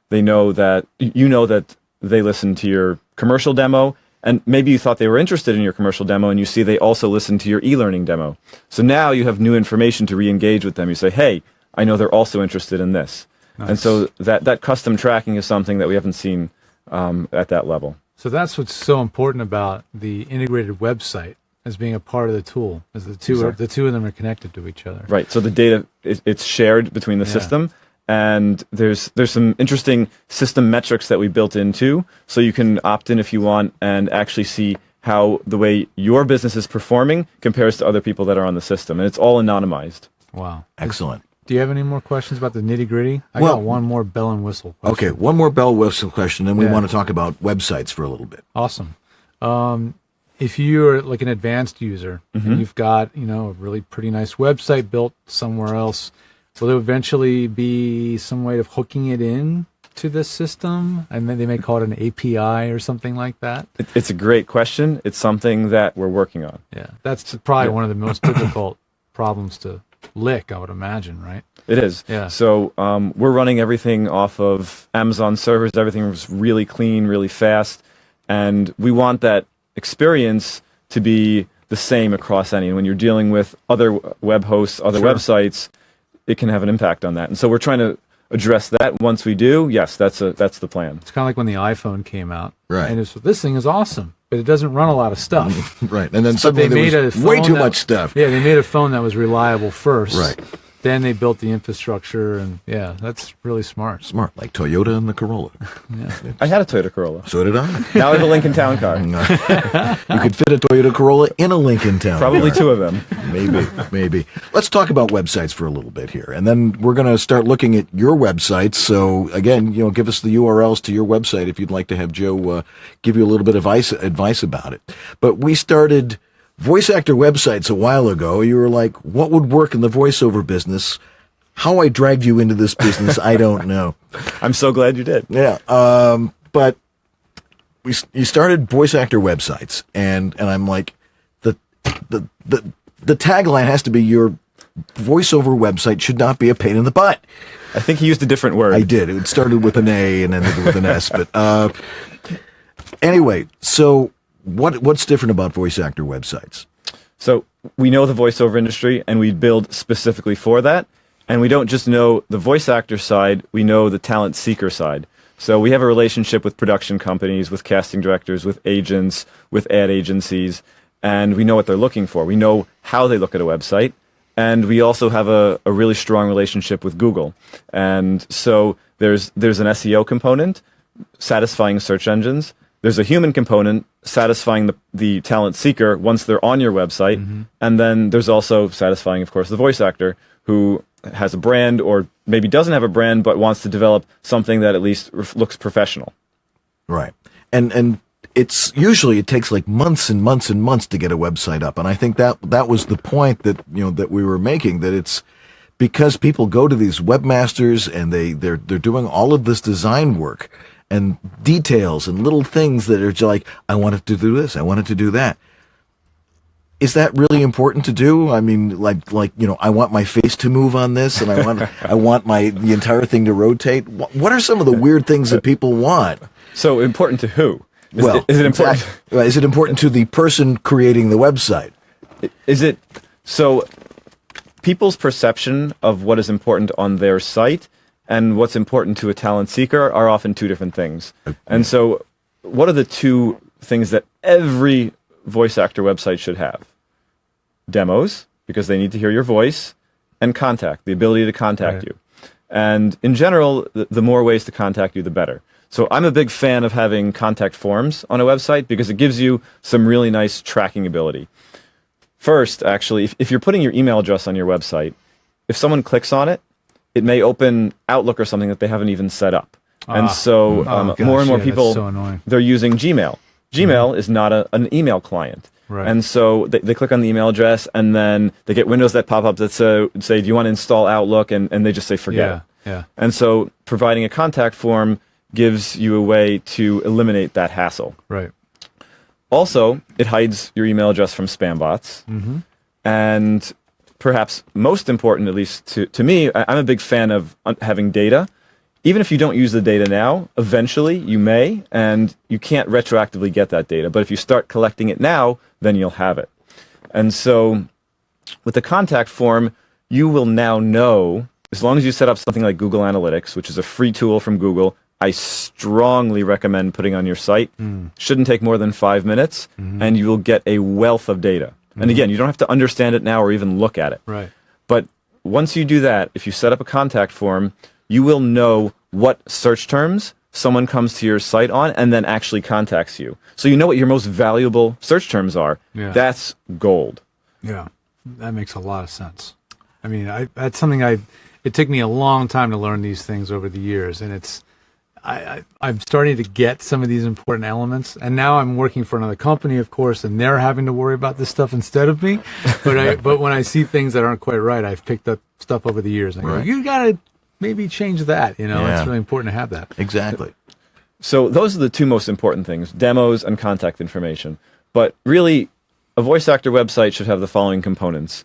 They know that they listened to your commercial demo, and maybe you thought they were interested in your commercial demo, and you see they also listened to your e-learning demo. So now you have new information to re-engage with them. You say, hey, I know they're also interested in this. Nice. And so that custom tracking is something that we haven't seen at that level. So that's what's so important about the integrated website as being a part of the tool, as the two of them are connected to each other. Right. So the data it's shared between the system, and there's some interesting system metrics that we built into, so you can opt in if you want and actually see how the way your business is performing compares to other people that are on the system, and it's all anonymized. Wow. Excellent. Do you have any more questions about the nitty-gritty? I got one more bell and whistle question. Okay, one more bell whistle question, then we want to talk about websites for a little bit. Awesome. If you're like an advanced user, and you've got a really pretty nice website built somewhere else, will there eventually be some way of hooking it in to this system? And then they may call it an API or something like that. It's a great question. It's something that we're working on. Yeah, that's probably one of the most difficult problems to lick, I would imagine, right? It is. Yeah. So we're running everything off of Amazon servers. Everything was really clean, really fast, and we want that experience to be the same across any. And when you're dealing with other web hosts, other websites, it can have an impact on that. And so we're trying to address that. Once we do, yes, that's the plan. It's kind of like when the iPhone came out. Right. And this thing is awesome, but it doesn't run a lot of stuff. Right. And then suddenly there was way too much stuff. Yeah, they made a phone that was reliable first. Right. Then they built the infrastructure, and that's really smart. Smart, like Toyota and the Corolla. I had a Toyota Corolla. So did I. Now I have a Lincoln Town Car. You could fit a Toyota Corolla in a Lincoln Town Probably car. two of them. Maybe. Let's talk about websites for a little bit here, and then we're going to start looking at your websites. So again, give us the URLs to your website if you'd like to have Joe give you a little bit of advice about it. But we started voice actor websites a while ago. You were like, what would work in the voiceover business? How I dragged you into this business, I don't know. I'm so glad you did. Yeah. But you started voice actor websites, and I'm like, the tagline has to be your voiceover website should not be a pain in the butt. I think he used a different word. I did. It started with an A and ended with an S. But anyway, so what's different about voice actor websites? So we know the voiceover industry, and we build specifically for that. And we don't just know the voice actor side, we know the talent seeker side. So we have a relationship with production companies, with casting directors, with agents, with ad agencies, and we know what they're looking for. We know how they look at a website, and we also have a really strong relationship with Google. And so there's an SEO component, satisfying search engines. There's a human component, satisfying the talent seeker once they're on your website. And then there's also satisfying, of course, the voice actor who has a brand or maybe doesn't have a brand but wants to develop something that at least looks professional. Right. And it takes like months and months and months to get a website up. And I think that was the point that we were making, that it's because people go to these webmasters and they're doing all of this design work and details and little things that are just like, I wanted to do this, I wanted to do that. Is that really important to do? I mean, like I want my face to move on this, and I want the entire thing to rotate. What are some of the weird things that people want? So important to who? Is it important? Is it important to the person creating the website? Is it so? People's perception of what is important on their site and what's important to a talent seeker are often two different things. And so, what are the two things that every voice actor website should have? Demos, because they need to hear your voice, and contact, the ability to contact you. And in general, the more ways to contact you, the better. So I'm a big fan of having contact forms on a website because it gives you some really nice tracking ability. First, actually, if you're putting your email address on your website, if someone clicks on it, it may open Outlook or something that they haven't even set up. And so more and more people, so they're using Gmail. Gmail is not an email client. Right. And so they click on the email address, and then they get windows that pop up that say, do you want to install Outlook? And they just say, forget it. Yeah. And so providing a contact form gives you a way to eliminate that hassle. Right. Also, it hides your email address from spam bots. Mm-hmm. And perhaps most important, at least to me, I'm a big fan of having data. Even if you don't use the data now, eventually you may, and you can't retroactively get that data. But if you start collecting it now, then you'll have it. And so with the contact form, you will now know, as long as you set up something like Google Analytics, which is a free tool from Google, I strongly recommend putting on your site. Shouldn't take more than 5 minutes, and you will get a wealth of data. And again, you don't have to understand it now or even look at it. Right. But once you do that, if you set up a contact form, you will know what search terms someone comes to your site on and then actually contacts you. So you know what your most valuable search terms are. Yeah. That's gold. Yeah, that makes a lot of sense. I mean, that's something it took me a long time to learn these things over the years, and I'm starting to get some of these important elements, and now I'm working for another company, of course, and they're having to worry about this stuff instead of me. But when I see things that aren't quite right, I've picked up stuff over the years, and I go, you got to maybe change that. It's really important to have that. Exactly. So those are the two most important things, demos and contact information. But really, a voice actor website should have the following components.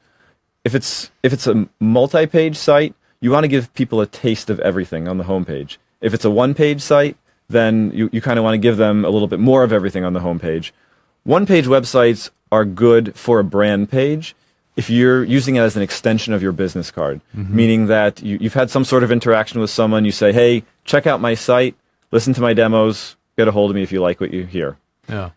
If it's a multi-page site, you want to give people a taste of everything on the homepage. If it's a one-page site, then you kind of want to give them a little bit more of everything on the homepage. One-page websites are good for a brand page if you're using it as an extension of your business card, meaning that you've had some sort of interaction with someone, you say, hey, check out my site, listen to my demos, get a hold of me if you like what you hear. Yeah.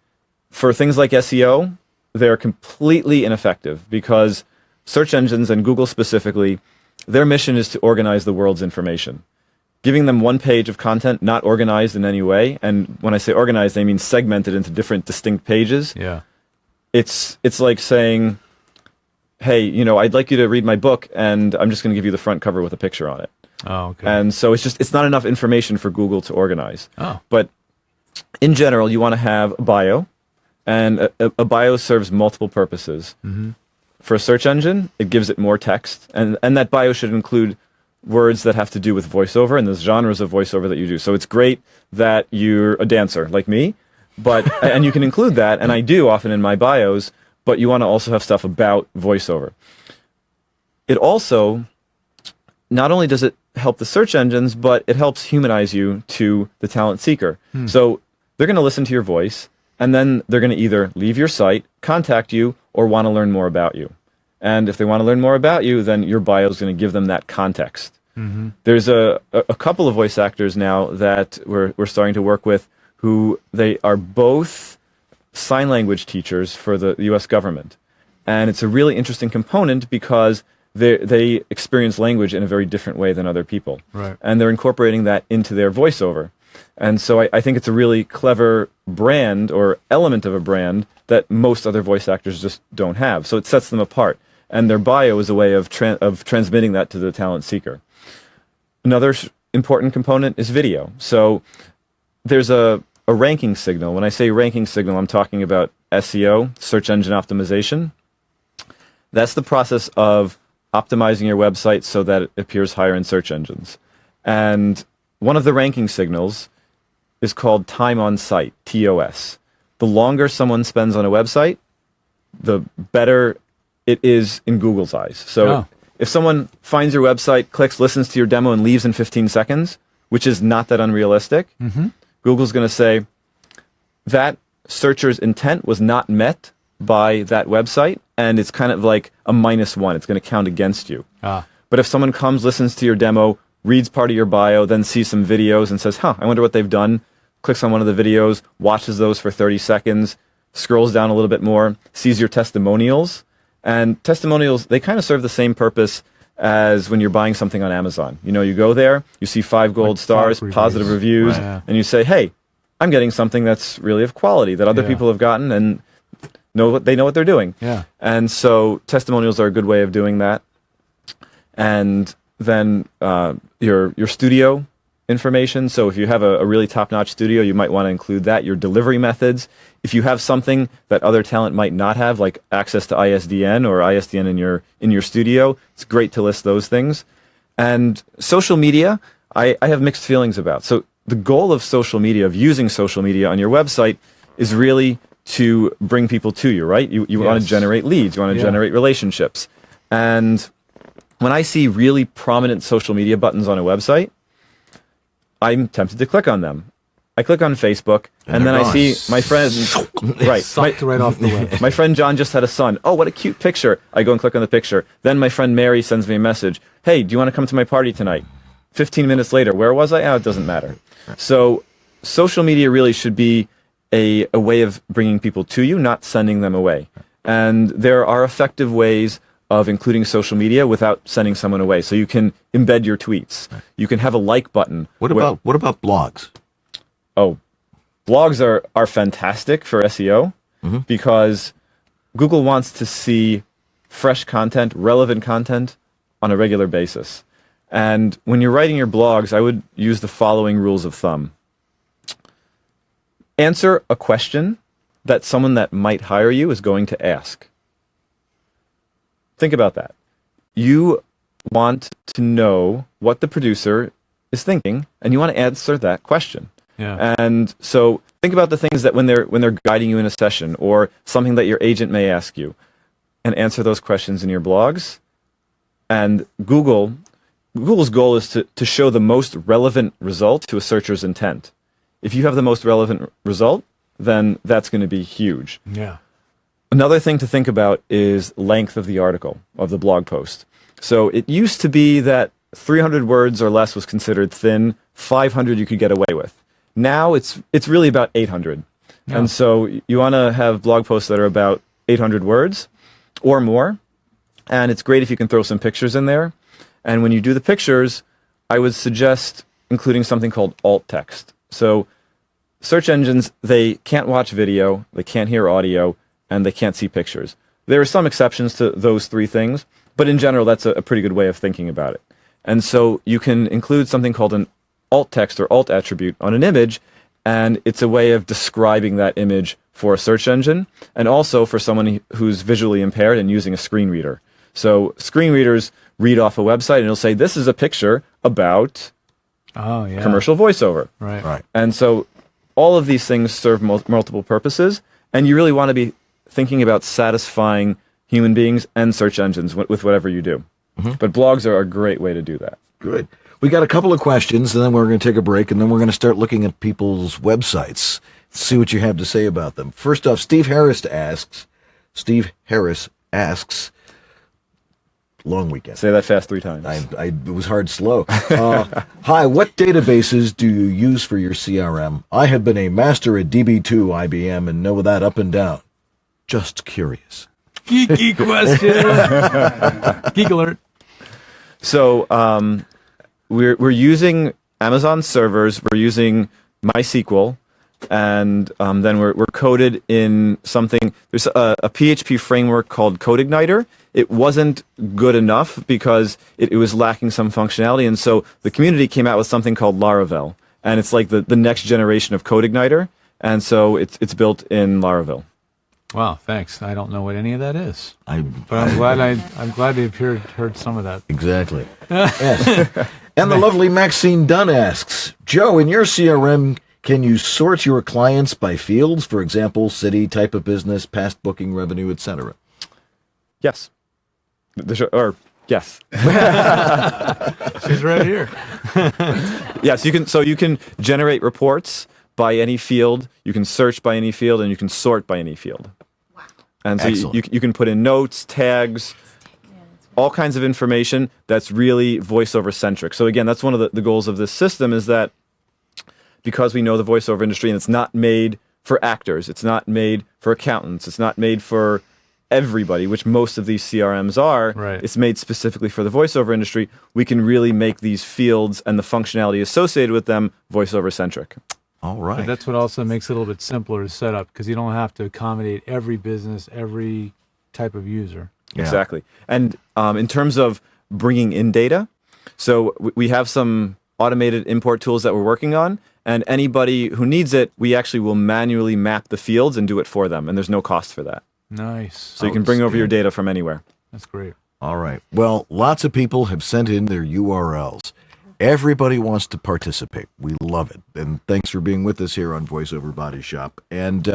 For things like SEO, they're completely ineffective because search engines, and Google specifically, their mission is to organize the world's information. Giving them one page of content, not organized in any way, and when I say organized, I mean segmented into different distinct pages. Yeah. It's like saying, hey, I'd like you to read my book, and I'm just going to give you the front cover with a picture on it. Oh, okay. And so it's not enough information for Google to organize. Oh. But in general, you want to have a bio, and a bio serves multiple purposes. For a search engine, it gives it more text, and that bio should include words that have to do with voiceover and the genres of voiceover that you do. So it's great that you're a dancer like me, but and you can include that, and I do often in my bios, but you want to also have stuff about voiceover. It also, not only does it help the search engines, but it helps humanize you to the talent seeker. So they're going to listen to your voice, and then they're going to either leave your site, contact you, or want to learn more about you. And if they want to learn more about you, then your bio is going to give them that context. There's a couple of voice actors now that we're starting to work with who they are both sign language teachers for the U.S. government. And it's a really interesting component because they experience language in a very different way than other people. Right. And they're incorporating that into their voiceover. And so I think it's a really clever brand or element of a brand that most other voice actors just don't have. So it sets them apart. And their bio is a way of transmitting that to the talent seeker. Another important component is video. So there's a ranking signal. When I say ranking signal, I'm talking about SEO, search engine optimization. That's the process of optimizing your website so that it appears higher in search engines. And one of the ranking signals is called time on site, TOS. The longer someone spends on a website, the better it is in Google's eyes. So if someone finds your website, clicks, listens to your demo, and leaves in 15 seconds, which is not that unrealistic, Google's going to say that searcher's intent was not met by that website, and it's kind of like a -1. It's going to count against you. But if someone comes, listens to your demo, reads part of your bio, then sees some videos and says, I wonder what they've done, clicks on one of the videos, watches those for 30 seconds, scrolls down a little bit more, sees your testimonials. And testimonials, they kind of serve the same purpose as when you're buying something on Amazon. You go there, you see 5 gold stars, positive reviews, and you say, hey, I'm getting something that's really of quality that other people have gotten and they know what they're doing. Yeah. And so testimonials are a good way of doing that. And then your studio information. So if you have a really top-notch studio, you might want to include that, your delivery methods. If you have something that other talent might not have, like access to ISDN or ISDN in your studio, it's great to list those things. And social media, I have mixed feelings about. So the goal of social media, of using social media on your website, is really to bring people to you, right? You want to generate leads, you want to generate relationships. And when I see really prominent social media buttons on a website, I'm tempted to click on them. I click on Facebook, and then I see my friend, right off the web. My friend John just had a son. Oh, what a cute picture. I go and click on the picture. Then my friend Mary sends me a message. Hey, do you want to come to my party tonight? 15 minutes later, where was I? Oh, it doesn't matter. So social media really should be a way of bringing people to you, not sending them away. And there are effective ways of including social media without sending someone away. So you can embed your tweets. You can have a like button. What about blogs? Oh, blogs are fantastic for SEO because Google wants to see fresh content, relevant content on a regular basis. And when you're writing your blogs, I would use the following rules of thumb. Answer a question that someone that might hire you is going to ask. Think about that. You want to know what the producer is thinking, and you want to answer that question. Yeah. And so think about the things that when they're guiding you in a session, or something that your agent may ask you, and answer those questions in your blogs. And Google's goal is to show the most relevant result to a searcher's intent. If you have the most relevant result, then that's going to be huge. Yeah. Another thing to think about is length of the article, of the blog post. So it used to be that 300 words or less was considered thin, 500 you could get away with. Now it's really about 800. Yeah. And so you want to have blog posts that are about 800 words or more. And it's great if you can throw some pictures in there. And when you do the pictures, I would suggest including something called alt text. So search engines, they can't watch video, they can't hear audio, and they can't see pictures. There are some exceptions to those three things, but in general, that's a pretty good way of thinking about it. And so you can include something called an alt text or alt attribute on an image, and it's a way of describing that image for a search engine, and also for someone who's visually impaired and using a screen reader. So screen readers read off a website, and it'll say, this is a picture about commercial voiceover. Right. And so all of these things serve multiple purposes, and you really want to be thinking about satisfying human beings and search engines with whatever you do. But blogs are a great way to do that. Good. We got a couple of questions, and then we're going to take a break, and then we're going to start looking at people's websites, see what you have to say about them. First off, Steve Harris asks, long weekend. Say that fast 3 times. It was hard slow. Hi, what databases do you use for your CRM? I have been a master at DB2 IBM and know that up and down. Just curious. Geeky question. Geek alert. So we're using Amazon servers. We're using MySQL, and then we're coded in something. There's a PHP framework called CodeIgniter. It wasn't good enough because it was lacking some functionality, and so the community came out with something called Laravel, and it's like the next generation of CodeIgniter, and so it's built in Laravel. Wow, thanks. I don't know what any of that is, but I'm glad to have heard some of that. Exactly. Yes. And the lovely Maxine Dunn asks, Joe, in your CRM, can you sort your clients by fields, for example, city, type of business, past booking revenue, etc.? Yes. Yes. She's right here. Yes, you can. So you can generate reports by any field. You can search by any field, and you can sort by any field. Wow. And so you can put in notes, tags, all kinds of information that's really voiceover centric. So again, that's one of the goals of this system, is that because we know the voiceover industry, and it's not made for actors, it's not made for accountants, it's not made for everybody, which most of these CRMs are. Right. It's made specifically for the voiceover industry. We can really make these fields and the functionality associated with them voiceover centric. All right. But that's what also makes it a little bit simpler to set up, because you don't have to accommodate every business, every type of user. Yeah. Exactly. And in terms of bringing in data, so we have some automated import tools that we're working on. And anybody who needs it, we actually will manually map the fields and do it for them. And there's no cost for that. Nice. So you can bring over your data from anywhere. That's great. All right. Well, lots of people have sent in their URLs. Everybody wants to participate. We love it. And thanks for being with us here on VoiceOver Body Shop. And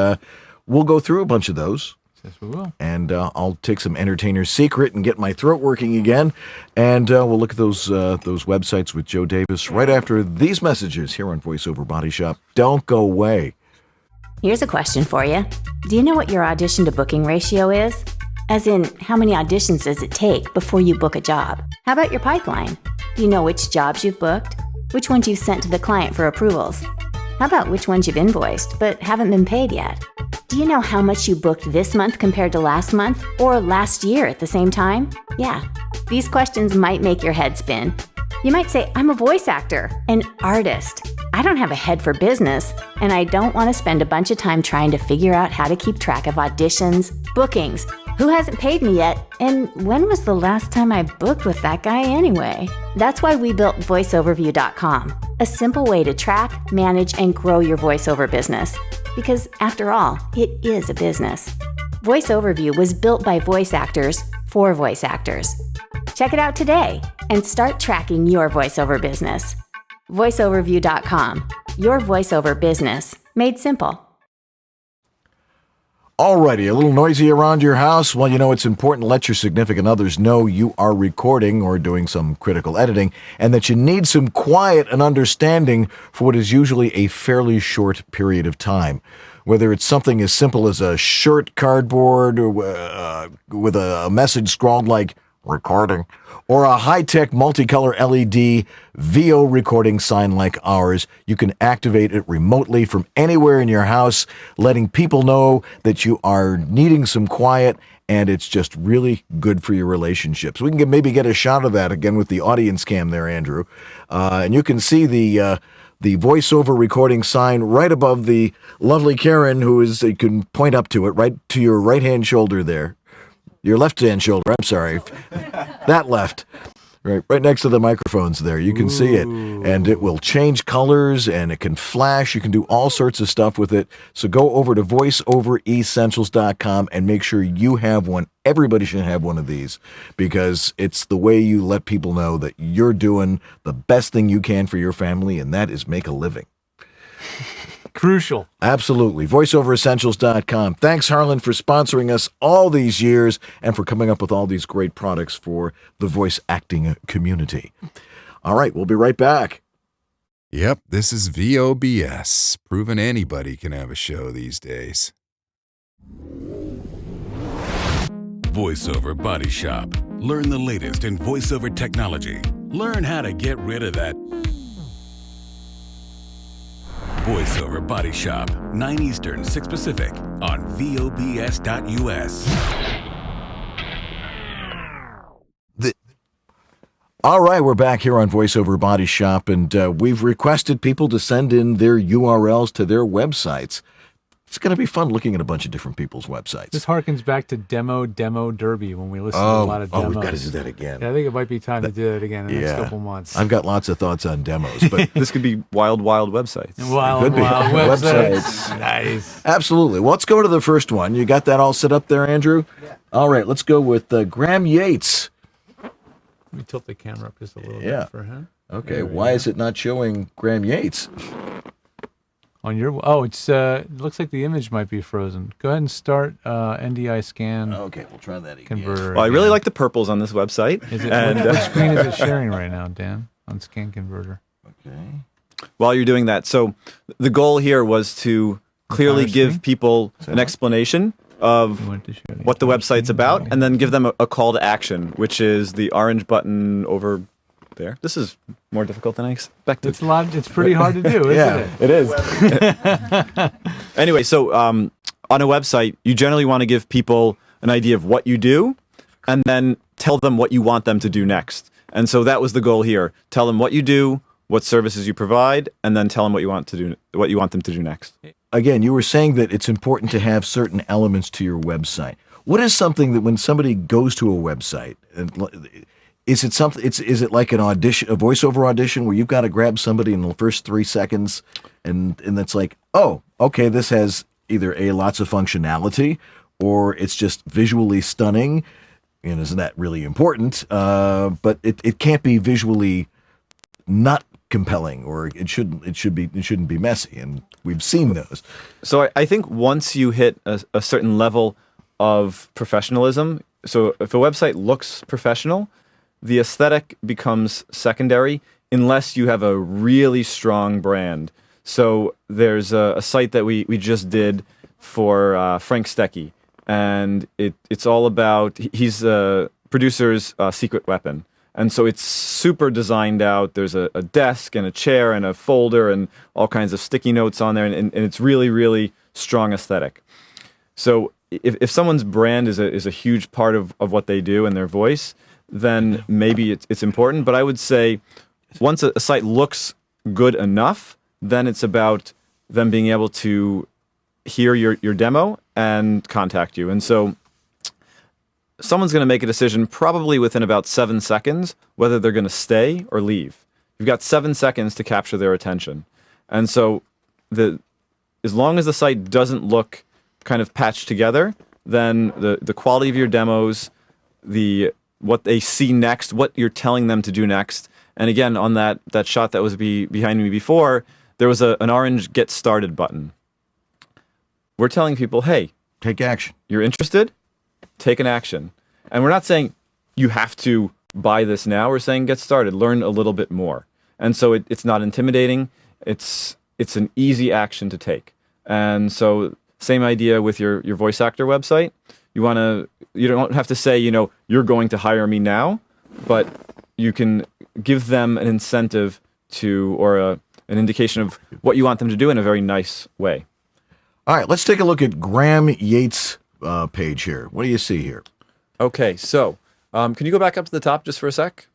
we'll go through a bunch of those. Yes, we will. And I'll take some entertainer's secret and get my throat working again. And we'll look at those websites with Joe Davis right after these messages here on VoiceOver Body Shop. Don't go away. Here's a question for you. Do you know what your audition to booking ratio is? As in, how many auditions does it take before you book a job? How about your pipeline? Do you know which jobs you've booked? Which ones you've sent to the client for approvals? How about which ones you've invoiced but haven't been paid yet? Do you know how much you booked this month compared to last month or last year at the same time? Yeah, these questions might make your head spin. You might say, I'm a voice actor, an artist. I don't have a head for business, and I don't want to spend a bunch of time trying to figure out how to keep track of auditions, bookings, who hasn't paid me yet, and when was the last time I booked with that guy anyway? That's why we built voiceoverview.com, a simple way to track, manage, and grow your voiceover business. Because after all, it is a business. VoiceOverview was built by voice actors for voice actors. Check it out today and start tracking your voiceover business. VoiceOverview.com, your voiceover business made simple. Alrighty, a little noisy around your house? Well, you know, it's important to let your significant others know you are recording or doing some critical editing and that you need some quiet and understanding for what is usually a fairly short period of time. Whether it's something as simple as a shirt cardboard or with a message scrawled like recording, or a high-tech multicolor LED VO recording sign like ours, you can activate it remotely from anywhere in your house, letting people know that you are needing some quiet, and it's just really good for your relationships. We can maybe get a shot of that again with the audience cam there, Andrew. And you can see the voiceover recording sign right above the lovely Karen, you can point up to it, right to your right-hand shoulder there. Your left-hand shoulder, I'm sorry. That left. Right next to the microphones there. You can see it. And it will change colors, and it can flash. You can do all sorts of stuff with it. So go over to voiceoveressentials.com and make sure you have one. Everybody should have one of these because it's the way you let people know that you're doing the best thing you can for your family, and that is make a living. Crucial. Absolutely. VoiceOverEssentials.com. Thanks, Harlan, for sponsoring us all these years and for coming up with all these great products for the voice acting community. All right, we'll be right back. Yep, this is VOBS, proving anybody can have a show these days. VoiceOver Body Shop. Learn the latest in voiceover technology. Learn how to get rid of that VoiceOver Body Shop, 9 Eastern, 6 Pacific, on VOBS.us. All right, we're back here on VoiceOver Body Shop, and we've requested people to send in their URLs to their websites. It's going to be fun looking at a bunch of different people's websites. This harkens back to Demo Derby when we listened to a lot of demos. We've got to do that again. Yeah, I think it might be time to do that again in the next couple months. I've got lots of thoughts on demos, but this could be wild websites. Wild websites. Nice. Absolutely. Well, let's go to the first one. You got that all set up there, Andrew? Yeah. All right, let's go with Graham Yates. Let me tilt the camera up just a little bit for him. Okay, why is it not showing Graham Yates? On your it's it looks like the image might be frozen. Go ahead and start NDI scan. Okay, we'll try that again. Converter. Well, I really like the purples on this website. Is it what screen is it sharing right now, Dan? On Scan Converter. Okay. While you're doing that, so the goal here was to clearly give people an explanation of what the website's about, and then give them a call to action, which is the orange button over there. This is more difficult than I expected. It's pretty hard to do, isn't it? It is. Anyway, so on a website, you generally want to give people an idea of what you do, and then tell them what you want them to do next. And so that was the goal here. Tell them what you do, what services you provide, and then tell them what you want them to do next. Again, you were saying that it's important to have certain elements to your website. What is something that when somebody goes to a website, is it something? Is it like an audition, a voiceover audition, where you've got to grab somebody in the first 3 seconds, and that's like, oh, okay, this has either lots of functionality, or it's just visually stunning, and isn't that really important? But it can't be visually not compelling, or it shouldn't be messy, and we've seen those. So I think once you hit a certain level of professionalism, so if a website looks professional, the aesthetic becomes secondary unless you have a really strong brand. So there's a site that we just did for Frank Stecky, and it's all about, he's a producer's secret weapon. And so it's super designed out. There's a desk and a chair and a folder and all kinds of sticky notes on there, and it's really, really strong aesthetic. So if someone's brand is a huge part of what they do and their voice, then maybe it's important. But I would say once a site looks good enough, then it's about them being able to hear your demo and contact you. And so someone's going to make a decision probably within about 7 seconds whether they're going to stay or leave. You've got 7 seconds to capture their attention. And so as long as the site doesn't look kind of patched together, then the quality of your demos, what they see next, what you're telling them to do next. And again, on that shot that was behind me before, there was an orange Get Started button. We're telling people, hey, take action. You're interested? Take an action. And we're not saying you have to buy this now. We're saying get started, learn a little bit more. And so it's not intimidating. It's an easy action to take. And so same idea with your voice actor website. You don't have to say, you're going to hire me now, but you can give them an incentive or an indication of what you want them to do in a very nice way. All right, let's take a look at Graham Yates' page here. What do you see here? Okay, so can you go back up to the top just for a sec?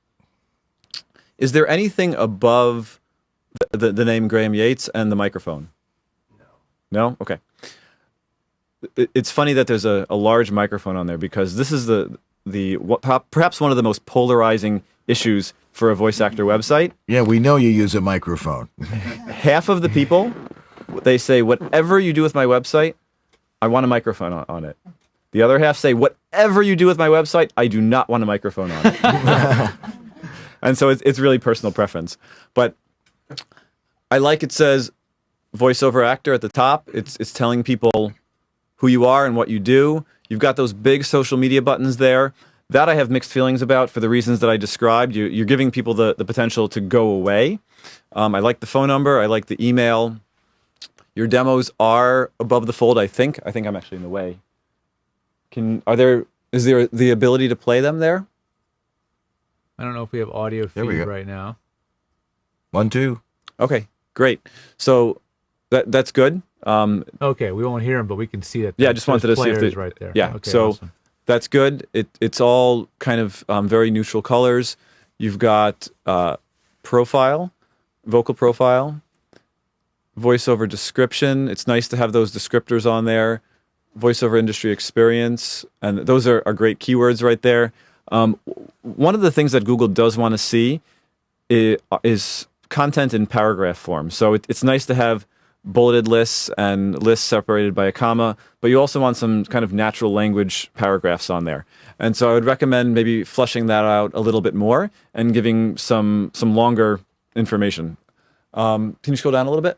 Is there anything above the name Graham Yates and the microphone? No? Okay. It's funny that there's a large microphone on there, because this is perhaps one of the most polarizing issues for a voice actor website. Yeah, we know you use a microphone. Half of the people, they say, whatever you do with my website, I want a microphone on it. The other half say, whatever you do with my website, I do not want a microphone on it. And so it's really personal preference. But I like it says voiceover actor at the top. It's telling people who you are and what you do. You've got those big social media buttons there. That I have mixed feelings about for the reasons that I described. You're giving people the potential to go away. I like the phone number. I like the email. Your demos are above the fold, I think. I think I'm actually in the way. Is there the ability to play them there? I don't know if we have audio feed right now. 1, 2. Okay, great. So that's good. Okay, we won't hear them, but we can see that. Yeah, I just wanted to see if they right there. Yeah, okay, so awesome. That's good. It's all kind of very neutral colors. You've got profile, vocal profile, voiceover description. It's nice to have those descriptors on there. Voiceover industry experience, and those are great keywords right there. One of the things that Google does want to see is content in paragraph form. So it's nice to have bulleted lists and lists separated by a comma, but you also want some kind of natural language paragraphs on there. And so I would recommend maybe fleshing that out a little bit more and giving some longer information. Can you scroll down a little bit?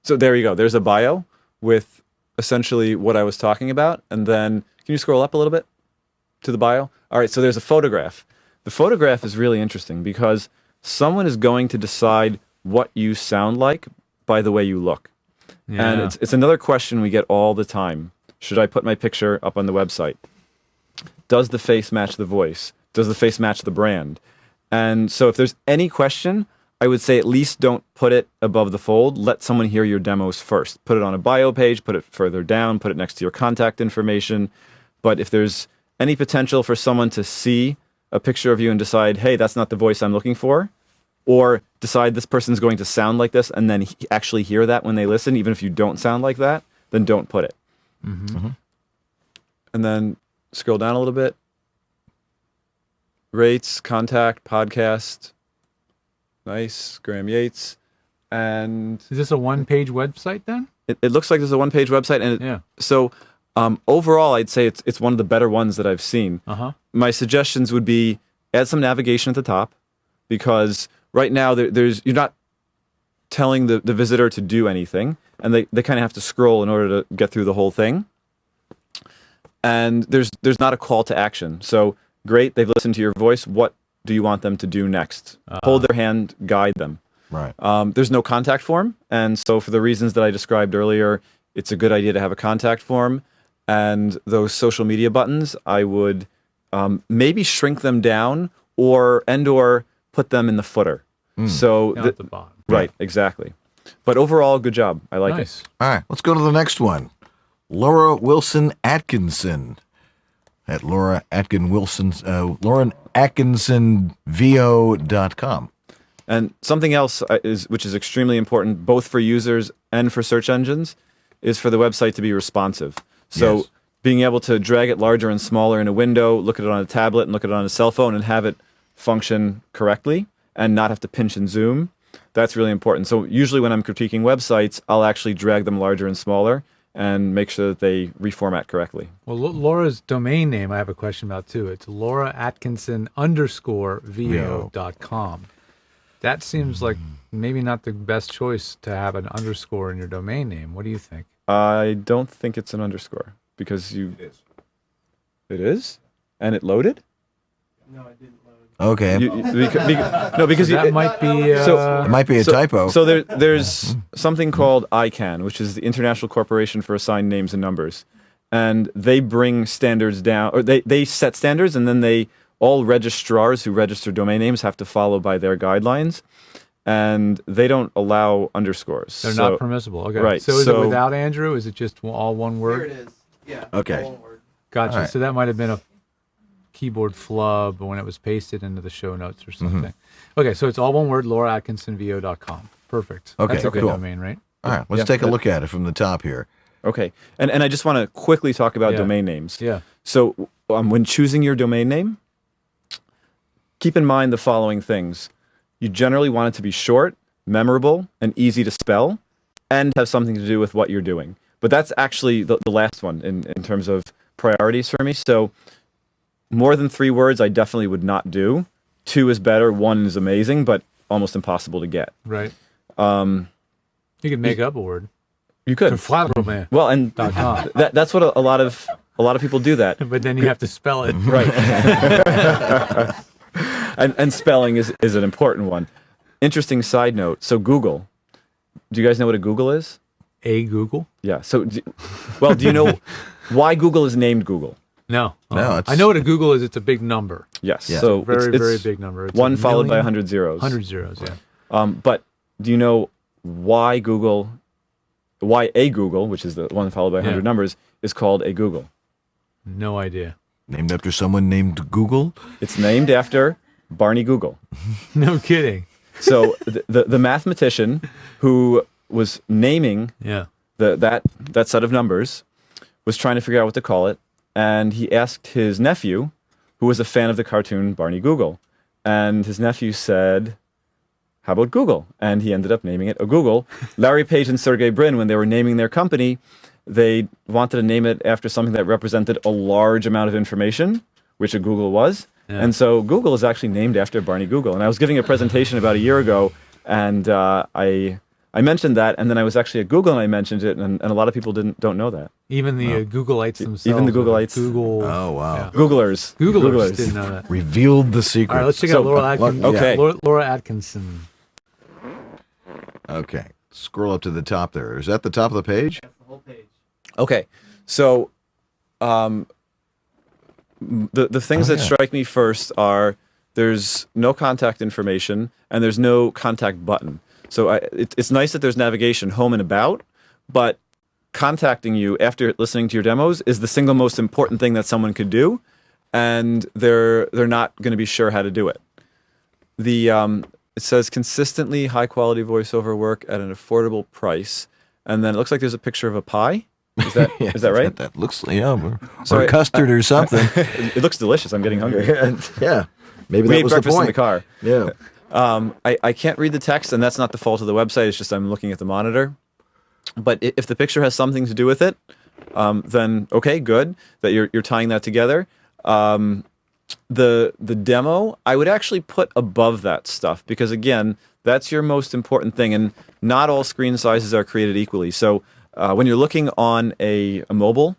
So there you go. There's a bio with essentially what I was talking about. And then can you scroll up a little bit to the bio? All right, so there's a photograph. The photograph is really interesting because someone is going to decide what you sound like by the way you look. Yeah. And it's another question we get all the time. Should I put my picture up on the website? Does the face match the voice? Does the face match the brand? And so if there's any question, I would say at least don't put it above the fold. Let someone hear your demos first. Put it on a bio page, put it further down, put it next to your contact information. But if there's any potential for someone to see a picture of you and decide, hey, that's not the voice I'm looking for, or decide this person's going to sound like this and then actually hear that when they listen, even if you don't sound like that, then don't put it. Mm-hmm. Mm-hmm. And then scroll down a little bit. rates, contact, podcast. Nice, Graham Yates. And is this a one-page website then? It looks like there's a one-page website, and so overall, I'd say it's one of the better ones that I've seen. My suggestions would be add some navigation at the top, because right now you're not telling the visitor to do anything, and they kind of have to scroll in order to get through the whole thing. And there's not a call to action. So great, they've listened to your voice. What do you want them to do next? Hold their hand, guide them. Right. There's no contact form, and so for the reasons that I described earlier, it's a good idea to have a contact form. And those social media buttons, I would maybe shrink them down or put them in the footer. So Down at the bottom. Right, exactly. But overall, good job. I like it. All right, let's go to the next one. Laura Wilson Atkinson at Lauren AtkinsonVO.com. And something else which is extremely important, both for users and for search engines, is for the website to be responsive. So being able to drag it larger and smaller in a window, look at it on a tablet and look at it on a cell phone and have it function correctly and not have to pinch and zoom, that's really important. So usually when I'm critiquing websites, I'll actually drag them larger and smaller and make sure that they reformat correctly. Well, Laura's domain name I have a question about too. It's LauraAtkinson_VO.com. That seems like maybe not the best choice to have an underscore in your domain name. What do you think? I don't think it's an underscore because It is? It is? And it loaded? No, it didn't load. Okay. Because that might be it might be a typo. So there's something called ICANN, which is the International Corporation for Assigned Names and Numbers, and they bring standards down, or they set standards, and then all registrars who register domain names have to follow by their guidelines, and they don't allow underscores. They're not permissible. Okay. Right. So is it without Andrew? Is it just all one word? Here it is. Yeah. Okay. All one word. Gotcha. Right. So that might have been a keyboard flub when it was pasted into the show notes or something. Okay, so it's all one word, LauraAtkinsonVO.com. Perfect. Okay, That's a good cool. domain, right? All right, let's take a look at it from the top here. Okay. And I just want to quickly talk about domain names. Yeah. So when choosing your domain name, keep in mind the following things. You generally want it to be short, memorable, and easy to spell, and have something to do with what you're doing. But that's actually the last one in terms of priorities for me. So more than 3 words, I definitely would not do. 2 is better. 1 is amazing, but almost impossible to get. Right. You could make up a word. You could. Well, and that's what a lot of people do that. But then you have to spell it. Right. and spelling is an important one. Interesting side note. So Google. Do you guys know what a Google is? A Google? Yeah. So, do you know why Google is named Google? No. No, I know what a Google is. It's a big number. Yes. Yeah. So Very, it's very big number. It's 1 a followed by million? 100 zeros. 100 zeros, yeah. But do you know why a Google, which is the 1 followed by 100 numbers, is called a Google? No idea. Named after someone named Google? It's named after Barney Google. No kidding. So the mathematician who was naming that set of numbers was trying to figure out what to call it, and he asked his nephew, who was a fan of the cartoon Barney Google, and his nephew said, "How about Google?" And he ended up naming it a Google. Larry Page and Sergey Brin, when they were naming their company, they wanted to name it after something that represented a large amount of information, which a Google was. Yeah. And so Google is actually named after Barney Google. And I was giving a presentation about a year ago, and I mentioned that, and then I was actually at Google and I mentioned it, and a lot of people don't know that. Even the Googleites themselves. Even the Googleites. Google. Oh, wow. Yeah. Googlers didn't know that. Revealed the secret. All right, let's check out Laura Atkinson. Okay. Laura Atkinson. Okay. Scroll up to the top there. Is that the top of the page? That's the whole page. Okay. So the things that strike me first are there's no contact information and there's no contact button. So it's nice that there's navigation home and about, but contacting you after listening to your demos is the single most important thing that someone could do, and they're not going to be sure how to do it. It says consistently high quality voiceover work at an affordable price, and then it looks like there's a picture of a pie. Is that is that right? That looks or custard or something. It looks delicious. I'm getting hungry. Yeah. Maybe we that ate was the breakfast in point. the car. Yeah. I can't read the text, and that's not the fault of the website. It's just I'm looking at the monitor. But if the picture has something to do with it, then okay, good that you're tying that together. The demo I would actually put above that stuff because again, that's your most important thing, and not all screen sizes are created equally. So when you're looking on a mobile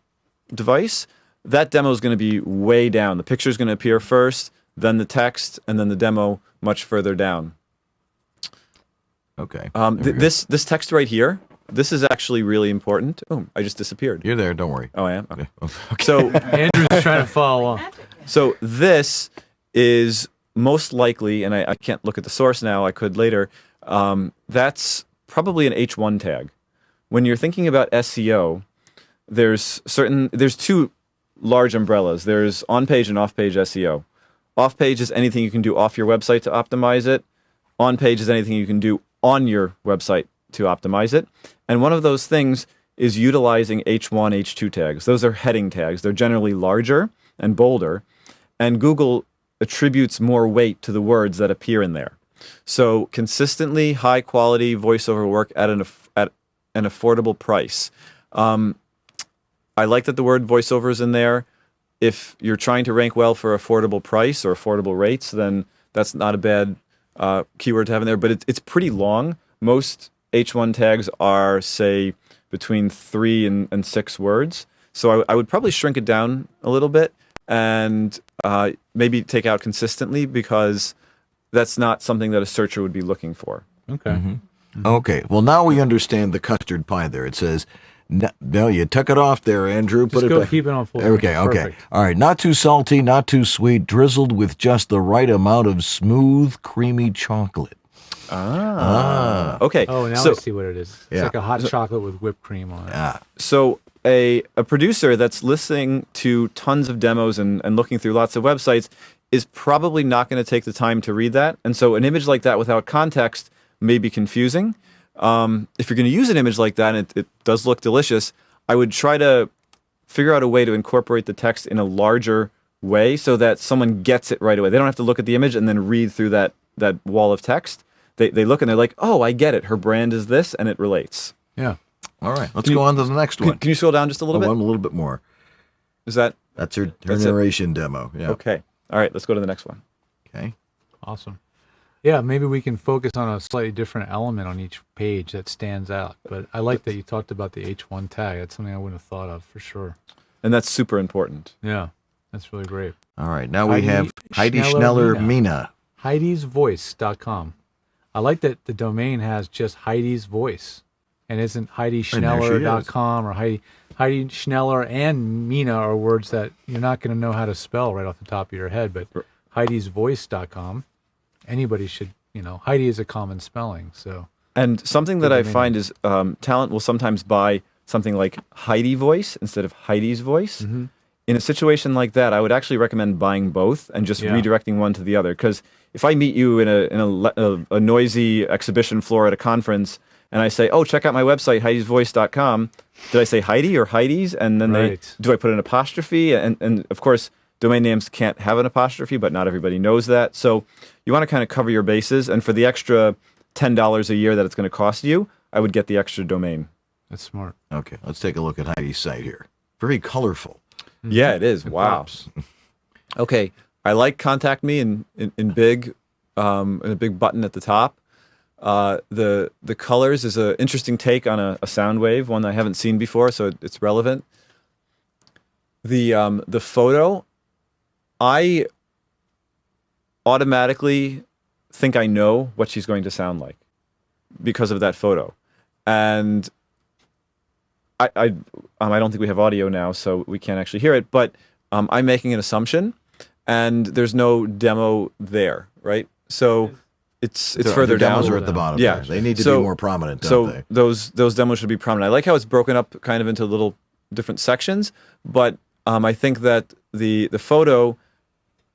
device, that demo is going to be way down. The picture is going to appear first, then the text, and then the demo much further down. Okay. This text right here, this is actually really important. Oh, I just disappeared. You're there. Don't worry. Oh, I am? Okay. So Andrew's trying to follow along. So this is most likely, and I can't look at the source now, I could later, that's probably an H1 tag. When you're thinking about SEO, there's two large umbrellas. There's on-page and off-page SEO. Off-page is anything you can do off your website to optimize it. On-page is anything you can do on your website to optimize it. And one of those things is utilizing H1, H2 tags. Those are heading tags. They're generally larger and bolder, and Google attributes more weight to the words that appear in there. So consistently high-quality voiceover work at an affordable price. I like that the word voiceover is in there. If you're trying to rank well for affordable price or affordable rates, then that's not a bad keyword to have in there, but it's pretty long. Most H1 tags are, say, between 3 and 6 words. So I would probably shrink it down a little bit and maybe take out consistently because that's not something that a searcher would be looking for. Okay. Mm-hmm. Okay. Well, now we understand the custard pie there. It says, no, you took it off there, Andrew. Just Put go it back. keep it on full. Okay, okay. Perfect. All right. Not too salty, not too sweet, drizzled with just the right amount of smooth, creamy chocolate. Okay. Oh, now so, I see what it is. It's Yeah. like a hot chocolate with whipped cream on it. So a producer that's listening to tons of demos and looking through lots of websites is probably not going to take the time to read that. And so an image like that without context may be confusing. If you're going to use an image like that and it does look delicious, I would try to figure out a way to incorporate the text in a larger way so that someone gets it right away. They don't have to look at the image and then read through that wall of text. They look and they're like, oh, I get it. Her brand is this, and it relates. Yeah. All right. Let's go on to the next one. Can you scroll down just a little bit? A little bit more. Is that? That's her That's narration demo. Yeah. Okay. All right. Let's go to the next one. Okay. Awesome. Yeah, maybe we can focus on a slightly different element on each page that stands out. But I like that you talked about the H1 tag. That's something I wouldn't have thought of for sure. And that's super important. Yeah, that's really great. All right. Now we have Heidi Schneller-Mina. Heidi'sVoice.com. I like that the domain has just Heidi's Voice and isn't HeidiSchneller.com or Heidi Schneller and Mina are words that you're not going to know how to spell right off the top of your head, but Heidi'sVoice.com. Anybody should, Heidi is a common spelling. So, and something that I find is talent will sometimes buy something like Heidi Voice instead of Heidi's Voice. Mm-hmm. In a situation like that, I would actually recommend buying both and just redirecting one to the other. Because if I meet you in a noisy exhibition floor at a conference and I say, oh, check out my website, Heidi'sVoice.com, did I say Heidi or Heidi's? And then do I put an apostrophe? And of course, domain names can't have an apostrophe, but not everybody knows that. So you want to kind of cover your bases. And for the extra $10 a year that it's going to cost you, I would get the extra domain. That's smart. Okay, let's take a look at Heidi's site here. Very colorful. Yeah, it is. Wow. Okay, I like contact me in big, and a big button at the top. The colors is an interesting take on a sound wave, one I haven't seen before, so it's relevant. The photo, I automatically think I know what she's going to sound like because of that photo, and I don't think we have audio now, so we can't actually hear it, but I'm making an assumption, and there's no demo there, right? So it's further down. Demos are at the bottom. Yeah, there. They need to be more prominent, don't they? Those demos should be prominent. I like how it's broken up kind of into little different sections, but I think that the photo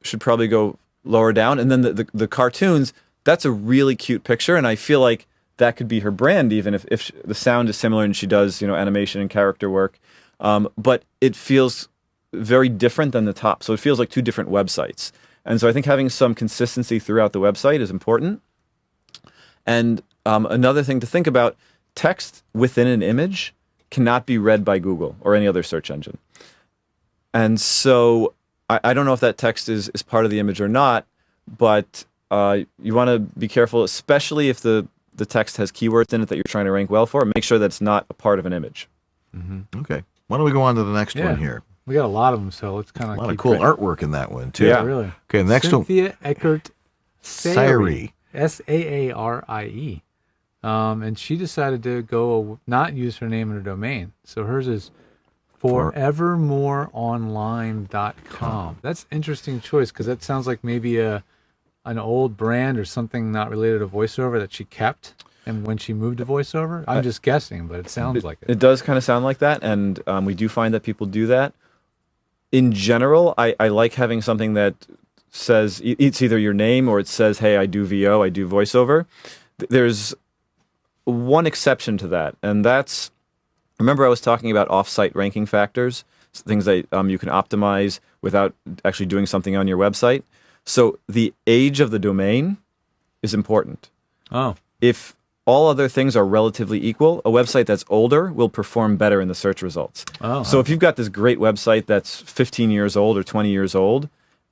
should probably go lower down, and then the cartoons. That's a really cute picture, and I feel like that could be her brand, even if the sound is similar and she does animation and character work, but it feels very different than the top. So it feels like two different websites, And so I think having some consistency throughout the website is important. And another thing to think about, text within an image cannot be read by Google or any other search engine. And so I don't know if that text is part of the image or not, but you want to be careful, especially if the text has keywords in it that you're trying to rank well for. Make sure that's not a part of an image. Okay. Why don't we go on to the next one here? We got a lot of them, so let's kind of a lot of cool artwork in that one too. Yeah, really. Okay, next one. Cynthia Eckert Saari. Saarie. And she decided to not use her name and her domain. So hers is forevermoreonline.com. That's an interesting choice because that sounds like maybe an old brand or something not related to VoiceOver that she kept. And when she moved to VoiceOver, I'm just guessing, but it sounds like it. It does kind of sound like that, and we do find that people do that. In general, I like having something that says it's either your name or it says, hey, I do VO, I do VoiceOver. There's one exception to that, and that's, remember I was talking about off-site ranking factors, things that you can optimize without actually doing something on your website. So the age of the domain is important. Oh. If all other things are relatively equal, a website that's older will perform better in the search results. Oh. So if you've got this great website that's 15 years old or 20 years old,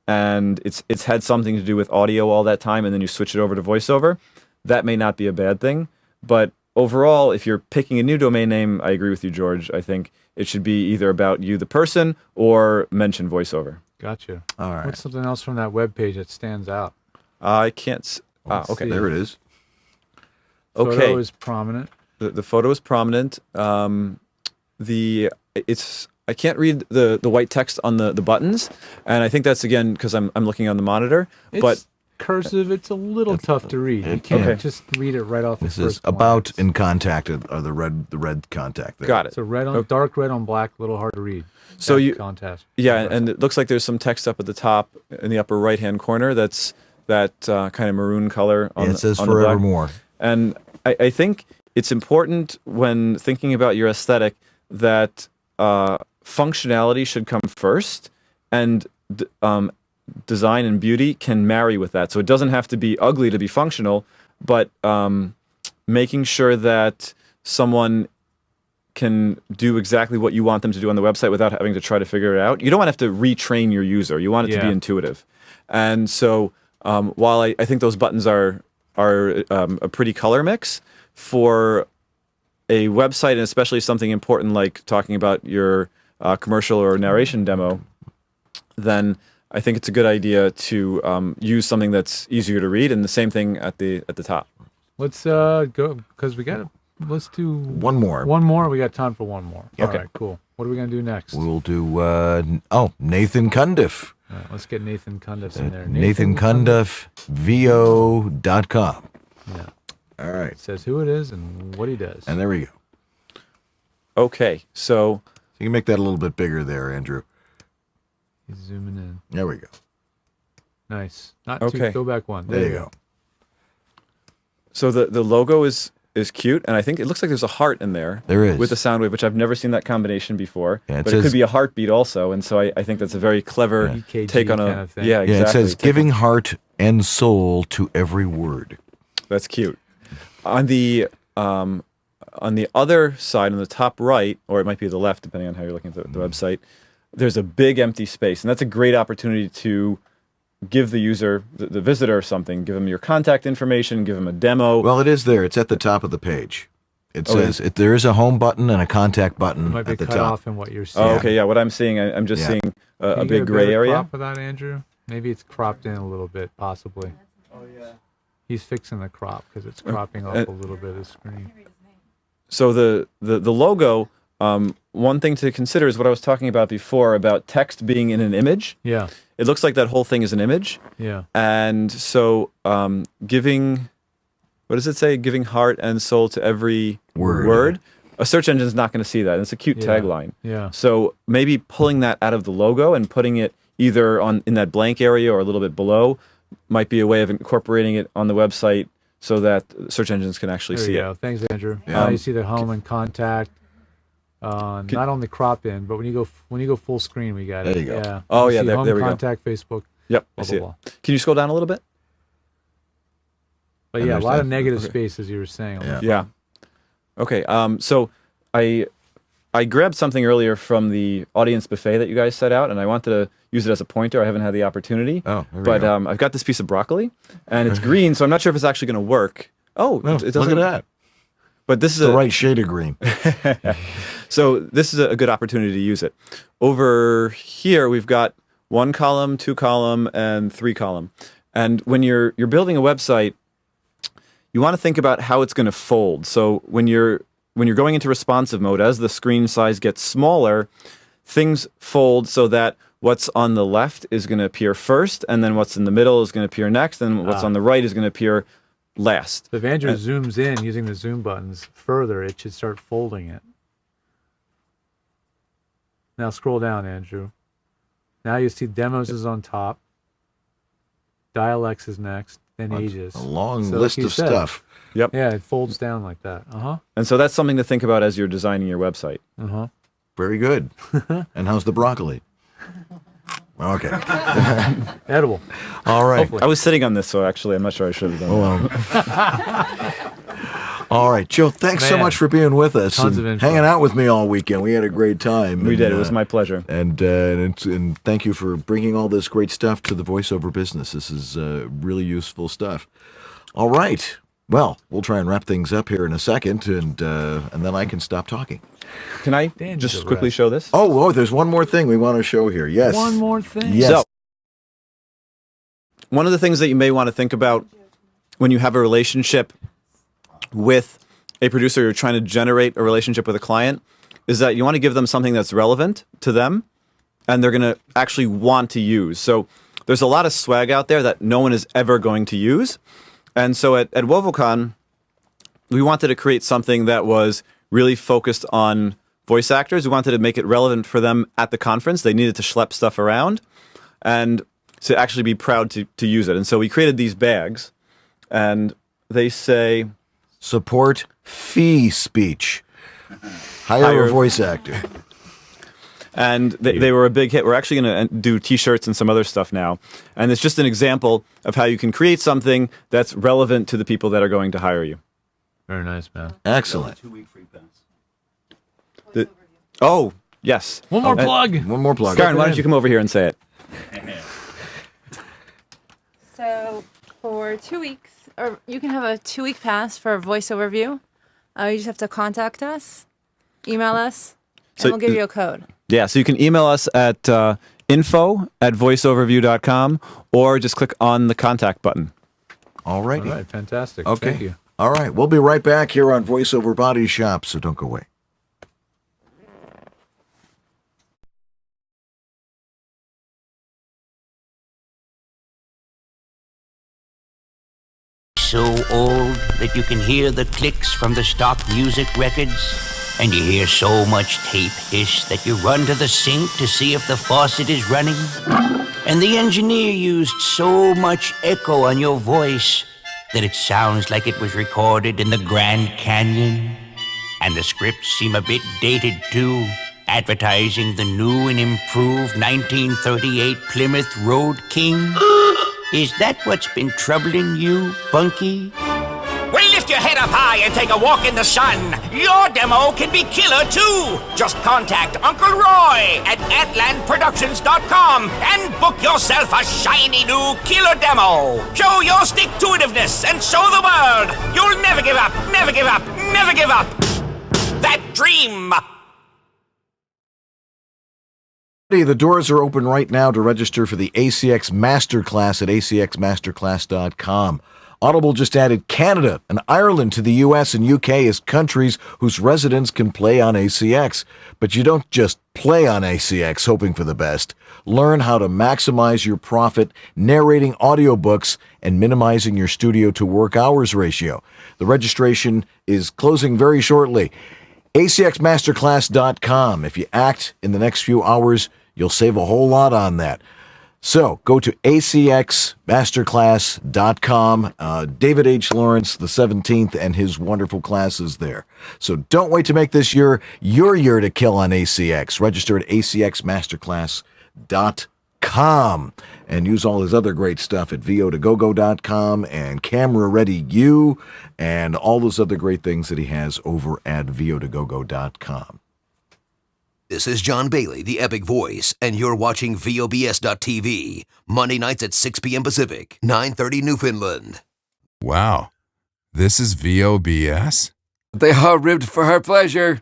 and it's had something to do with audio all that time, and then you switch it over to VoiceOver, that may not be a bad thing. But overall, if you're picking a new domain name, I agree with you, George. I think it should be either about you, the person, or mention VoiceOver. Gotcha. All right. What's something else from that web page that stands out? I can't. Okay, see. There it is. Okay. Photo is prominent. The photo is prominent. I can't read the white text on the buttons, and I think that's again because I'm looking on the monitor. But cursive, it's a little tough to read. You can't just read it right off the This first is about in contact, or the red contact there. Got it. So dark red on black, a little hard to read. So Contest. Yeah, and it looks like there's some text up at the top in the upper right-hand corner. That's that kind of maroon color. It says on the black. forevermore. And I think it's important when thinking about your aesthetic that functionality should come first, and design and beauty can marry with that. So it doesn't have to be ugly to be functional, but making sure that someone can do exactly what you want them to do on the website without having to try to figure it out. You don't want to have to retrain your user. You want it to be intuitive. And so while I think those buttons are a pretty color mix for a website, and especially something important like talking about your commercial or narration demo, then I think it's a good idea to use something that's easier to read, and the same thing at the top. Let's go because let's do one more. One more. We got time for one more. Okay. All right, cool. What are we gonna do next? We'll do Nathan Cundiff. All right, let's get Nathan Cundiff in there. Nathan Cundiff, VO.com. Yeah. All right. It says who it is and what he does. And there we go. Okay, so you can make that a little bit bigger there, Andrew. He's zooming in. There we go. Nice. Not Okay. two. Go back one. There you go. So the logo is cute, and I think it looks like there's a heart in there. There is. With the sound wave, which I've never seen that combination before. Yeah, but it could be a heartbeat also, and so I think that's a very clever EKG take on kind of thing. Yeah, exactly. Yeah, it says giving heart and soul to every word. That's cute. On the other side, on the top right, or it might be the left, depending on how you're looking at the website, there's a big empty space, and that's a great opportunity to give the user, the visitor, something. Give them your contact information, give them a demo. Well, it is there. It's at the top of the page. It says there is a home button and a contact button might be at the cut top. off in what you're seeing. Oh, okay, yeah. What I'm seeing, I'm just seeing a big gray area. Crop of that, Andrew? Maybe it's cropped in a little bit, possibly. Oh yeah. He's fixing the crop because it's cropping off a little bit of the screen. So the logo, one thing to consider is what I was talking about before about text being in an image. Yeah. It looks like that whole thing is an image. Yeah. And so giving, what does it say? Giving heart and soul to every word. A search engine is not going to see that. And it's a cute tagline. Yeah. So maybe pulling that out of the logo and putting it either in that blank area or a little bit below might be a way of incorporating it on the website so that search engines can actually see it. Thanks, Andrew. Yeah. You see the home and contact. Not only crop in, but when you go full screen, we got it. There you go. Yeah. Oh, You yeah, see there home, we go. contact, Facebook. Yep, I Blah, see blah, it. Can you scroll down a little bit? But And yeah, a there's lot that. of negative Okay. space, as you were saying. Yeah. Okay. So I grabbed something earlier from the audience buffet that you guys set out, and I wanted to use it as a pointer. I haven't had the opportunity. Oh, there we but go. I've got this piece of broccoli, and it's green, so I'm not sure if it's actually going to work. Oh, No, it look doesn't. at that. But this is The right shade of green. So this is a good opportunity to use it. Over here, we've got 1 column, 2 column, and 3 column. And when you're building a website, you want to think about how it's going to fold. So when you're going into responsive mode, as the screen size gets smaller, things fold so that what's on the left is going to appear first, and then what's in the middle is going to appear next, and what's on the right is going to appear last. So if Andrew zooms in using the zoom buttons further, it should start folding it. Now scroll down, Andrew. Now you see demos is on top. Dialects is next, then ages. A long So like list you of said, stuff. Yep. Yeah, it folds down like that. And so that's something to think about as you're designing your website. Very good. And how's the broccoli? Okay. Edible. All right. Hopefully. I was sitting on this, so actually I'm not sure I should have done that. All right, Joe, thanks so Man. much for being with us Tons and of info. hanging out with me all weekend. We had a great time. We and, did. It was my pleasure. And thank you for bringing all this great stuff to the voiceover business. This is really useful stuff. All right. Well, we'll try and wrap things up here in a second, and then I can stop talking. Can I just quickly show this? Oh, there's one more thing we want to show here. Yes. One more thing. Yes. So, one of the things that you may want to think about when you have a relationship with a producer, you're trying to generate a relationship with a client, is that you want to give them something that's relevant to them and they're going to actually want to use. So there's a lot of swag out there that no one is ever going to use. And so at WovoCon, we wanted to create something that was really focused on voice actors. We wanted to make it relevant for them at the conference. They needed to schlep stuff around and to actually be proud to use it. And so we created these bags, and they say... Support fee speech. Hire a voice actor. And they were a big hit. We're actually going to do T-shirts and some other stuff now. And it's just an example of how you can create something that's relevant to the people that are going to hire you. Very nice, man. Excellent. Oh, yes. One more plug. One more plug. Karen, why don't you come over here and say it? So for 2 weeks, or you can have a 2-week pass for a voiceover view. You just have to contact us, email us, and So- we'll give you a code. Yeah, so you can email us at info@voiceoverview.com or just click on the contact button. All right. All right, fantastic. Okay. Thank you. All right. We'll be right back here on VoiceOver Body Shop, so don't go away. So old that you can hear the clicks from the stock music records, and you hear so much tape hiss that you run to the sink to see if the faucet is running, and the engineer used so much echo on your voice that it sounds like it was recorded in the Grand Canyon, and the scripts seem a bit dated too, advertising the new and improved 1938 Plymouth Road King. Is that what's been troubling you, Bunky? Well, lift your head up high and take a walk in the sun. Your demo can be killer, too. Just contact Uncle Roy at atlandproductions.com and book yourself a shiny new killer demo. Show your stick-to-itiveness and show the world you'll never give up, never give up, never give up. That dream. The doors are open right now to register for the ACX Masterclass at acxmasterclass.com. Audible just added Canada and Ireland to the US and UK as countries whose residents can play on ACX. But you don't just play on ACX hoping for the best. Learn how to maximize your profit narrating audiobooks and minimizing your studio to work hours ratio. The registration is closing very shortly. acxmasterclass.com. If you act in the next few hours, you'll save a whole lot on that. So go to acxmasterclass.com. David H. Lawrence, the 17th, and his wonderful classes there. So don't wait to make this year your year to kill on ACX. Register at acxmasterclass.com. and use all his other great stuff at vo2gogo.com and Camera Ready U and all those other great things that he has over at vo2gogo.com. This is John Bailey, the Epic Voice, and you're watching VOBS.TV, Monday nights at 6 p.m. Pacific, 9:30 Newfoundland. Wow. This is VOBS? They are ribbed for her pleasure.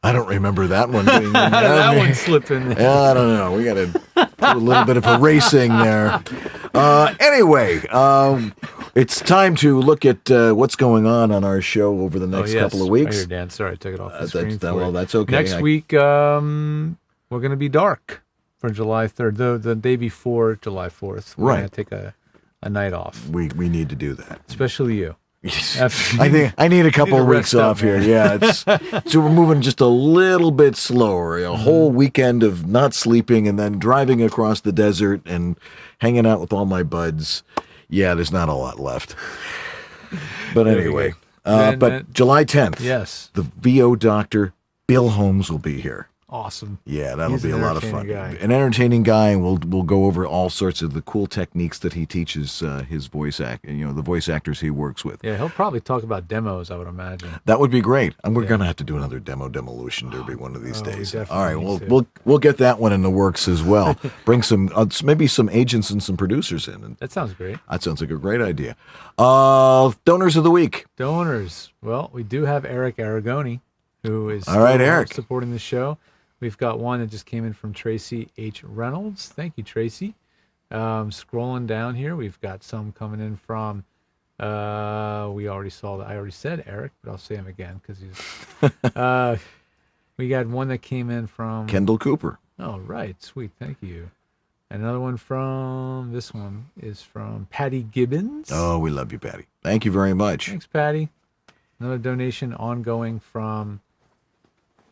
I don't remember that one being in there. That one slipped in there. Yeah, I don't know. We got to do a little bit of erasing there. Anyway, it's time to look at what's going on our show over the next couple of weeks. Right here, Dan. Sorry, I took it off the screen. Well, that's okay. Next week, we're going to be dark for July 3rd, the day before July 4th. We're going to take a night off. We need to do that. Especially you. I think I need a couple of weeks off here. Yeah, so we're moving just a little bit slower. A whole weekend of not sleeping and then driving across the desert and hanging out with all my buds. Yeah, there's not a lot left. But anyway, July 10th. Yes, the VO doctor Bill Holmes will be here. Awesome. Yeah, that'll be a lot of fun. An entertaining guy, and we'll go over all sorts of the cool techniques that he teaches his the voice actors he works with. Yeah, he'll probably talk about demos, I would imagine. That would be great. And we're gonna have to do another demolition derby one of these days. All right, we'll get that one in the works as well. Bring some maybe some agents and some producers in. That sounds great. That sounds like a great idea. Donors of the week. Donors. Well, we do have Eric Aragoni, who is Eric, supporting the show. We've got one that just came in from Tracy H. Reynolds. Thank you, Tracy. Scrolling down here, we've got some coming in from, we already saw that. I already said Eric, but I'll say him again because he's, we got one that came in from Kendall Cooper. Oh, right. Sweet. Thank you. And another one this one is from Patty Gibbons. Oh, we love you, Patty. Thank you very much. Thanks, Patty. Another donation ongoing from,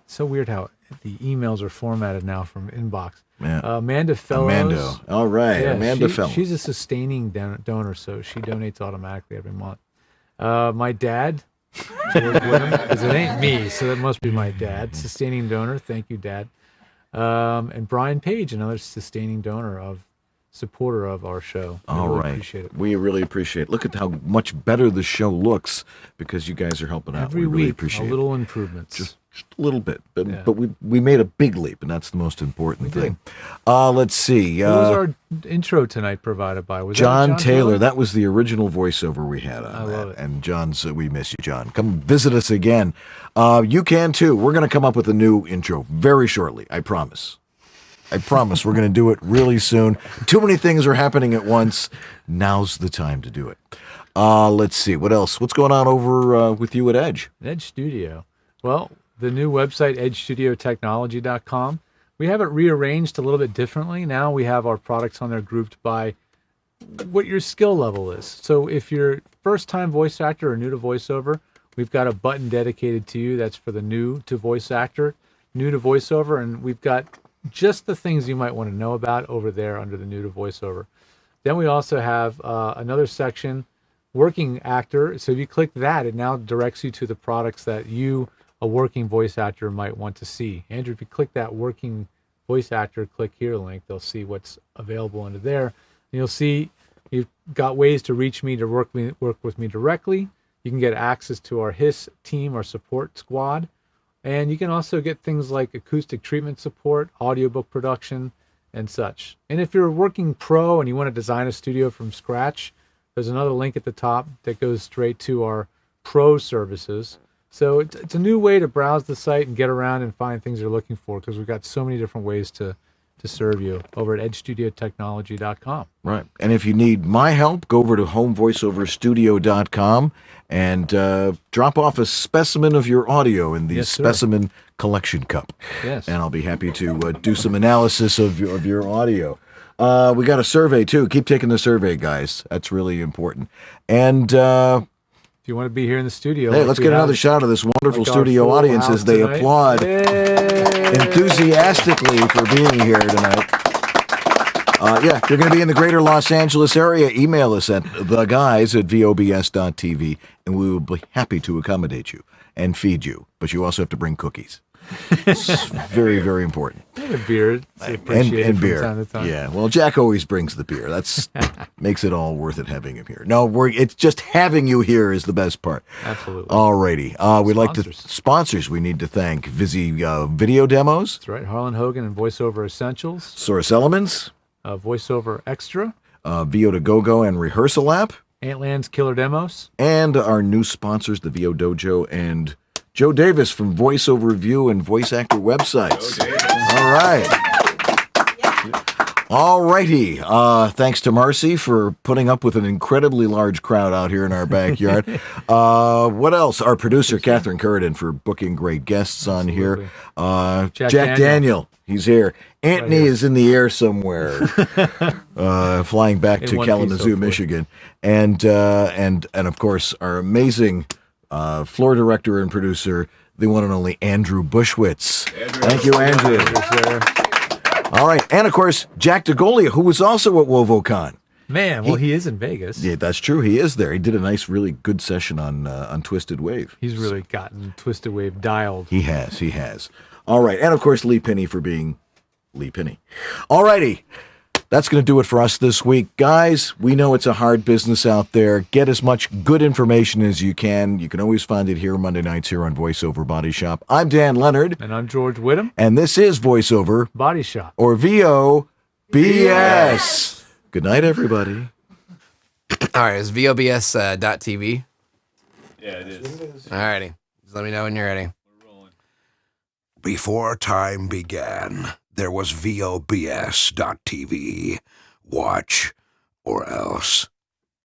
so weird how the emails are formatted now from inbox. Yeah. Amanda Fellows. All right. Yeah, Amanda Fellows. She's a sustaining donor, so she donates automatically every month. My dad, because it ain't me, so that must be my dad. Sustaining donor. Thank you, Dad. And Brian Page, another sustaining supporter of our show. Appreciate it. We really appreciate it. Look at how much better the show looks because you guys are helping out. Every really week, appreciate a little improvements. Just a little bit, but we made a big leap, and that's the most important thing. Let's see. What was our intro tonight provided by? Was John that Taylor. That was the original voiceover we had on that. Love it. And John's, we miss you, John. Come visit us again. You can too. We're going to come up with a new intro very shortly. I promise. We're going to do it really soon. Too many things are happening at once. Now's the time to do it. Let's see. What else? What's going on over with you at Edge? Edge Studio. Well, the new website, edgestudiotechnology.com. We have it rearranged a little bit differently. Now we have our products on there grouped by what your skill level is. So if you're first-time voice actor or new to voiceover, we've got a button dedicated to you. That's for the new to voice actor, new to voiceover, and we've got just the things you might want to know about over there under the new to voiceover. Then we also have another section, working actor. So if you click that, it now directs you to the products that you, a working voice actor, might want to see. Andrew, if you click that working voice actor, click here link, they'll see what's available under there. And you'll see you've got ways to reach me, to work with me directly. You can get access to our HISS team, our support squad. And you can also get things like acoustic treatment support, audiobook production, and such. And if you're a working pro and you want to design a studio from scratch, there's another link at the top that goes straight to our pro services. So it's a new way to browse the site and get around and find things you're looking for, because we've got so many different ways to serve you over at edgestudiotechnology.com. Right. And if you need my help, go over to homevoiceoverstudio.com and drop off a specimen of your audio in the specimen collection cup. Yes. And I'll be happy to do some analysis of your audio. We got a survey, too. Keep taking the survey, guys. That's really important. And if you want to be here in the studio, hey, let's get another shot of this wonderful studio audience as they applaud enthusiastically for being here tonight. Yeah, if you're going to be in the greater Los Angeles area, email us at theguys@vobs.tv, and we will be happy to accommodate you and feed you. But you also have to bring cookies. It's very, very important. And a beer. It's appreciated And from beer. time to time. Yeah, well, Jack always brings the beer. That's makes it all worth it having him here. No, it's just having you here is the best part. Absolutely. All righty. We'd like to sponsors. We need to thank Vizzy Video Demos. That's right. Harlan Hogan and VoiceOver Essentials. Source Elements. VoiceOver Extra. VO to Go and Rehearsal App. Antland's Killer Demos. And our new sponsors, the VO Dojo and Joe Davis from VoiceOver Review and Voice Actor Websites. All right. All righty. Thanks to Marcy for putting up with an incredibly large crowd out here in our backyard. What else? Our producer, Catherine Curran, for booking great guests on here. Jack Daniel. He's here. Anthony is in the air somewhere, flying back to Kalamazoo, Michigan. And of course, our amazing floor director and producer, the one and only Andrew Bushwitz. Thank you, Andrew. All right. And, of course, Jack DeGolia, who was also at WovoCon. Man, well, he is in Vegas. Yeah, that's true. He is there. He did a nice, really good session on Twisted Wave. He's really gotten Twisted Wave dialed. He has. All right. And, of course, Lee Penny for being Lee Penny. All righty. That's going to do it for us this week. Guys, we know it's a hard business out there. Get as much good information as you can. You can always find it here Monday nights here on VoiceOver Body Shop. I'm Dan Leonard. And I'm George Whittam. And this is VoiceOver Body Shop. Or VOBS. Good night, everybody. All right, it's VOBS.TV. Yeah, it is. All righty. Just let me know when you're ready. Before time began, there was VOBS.TV. Watch or else.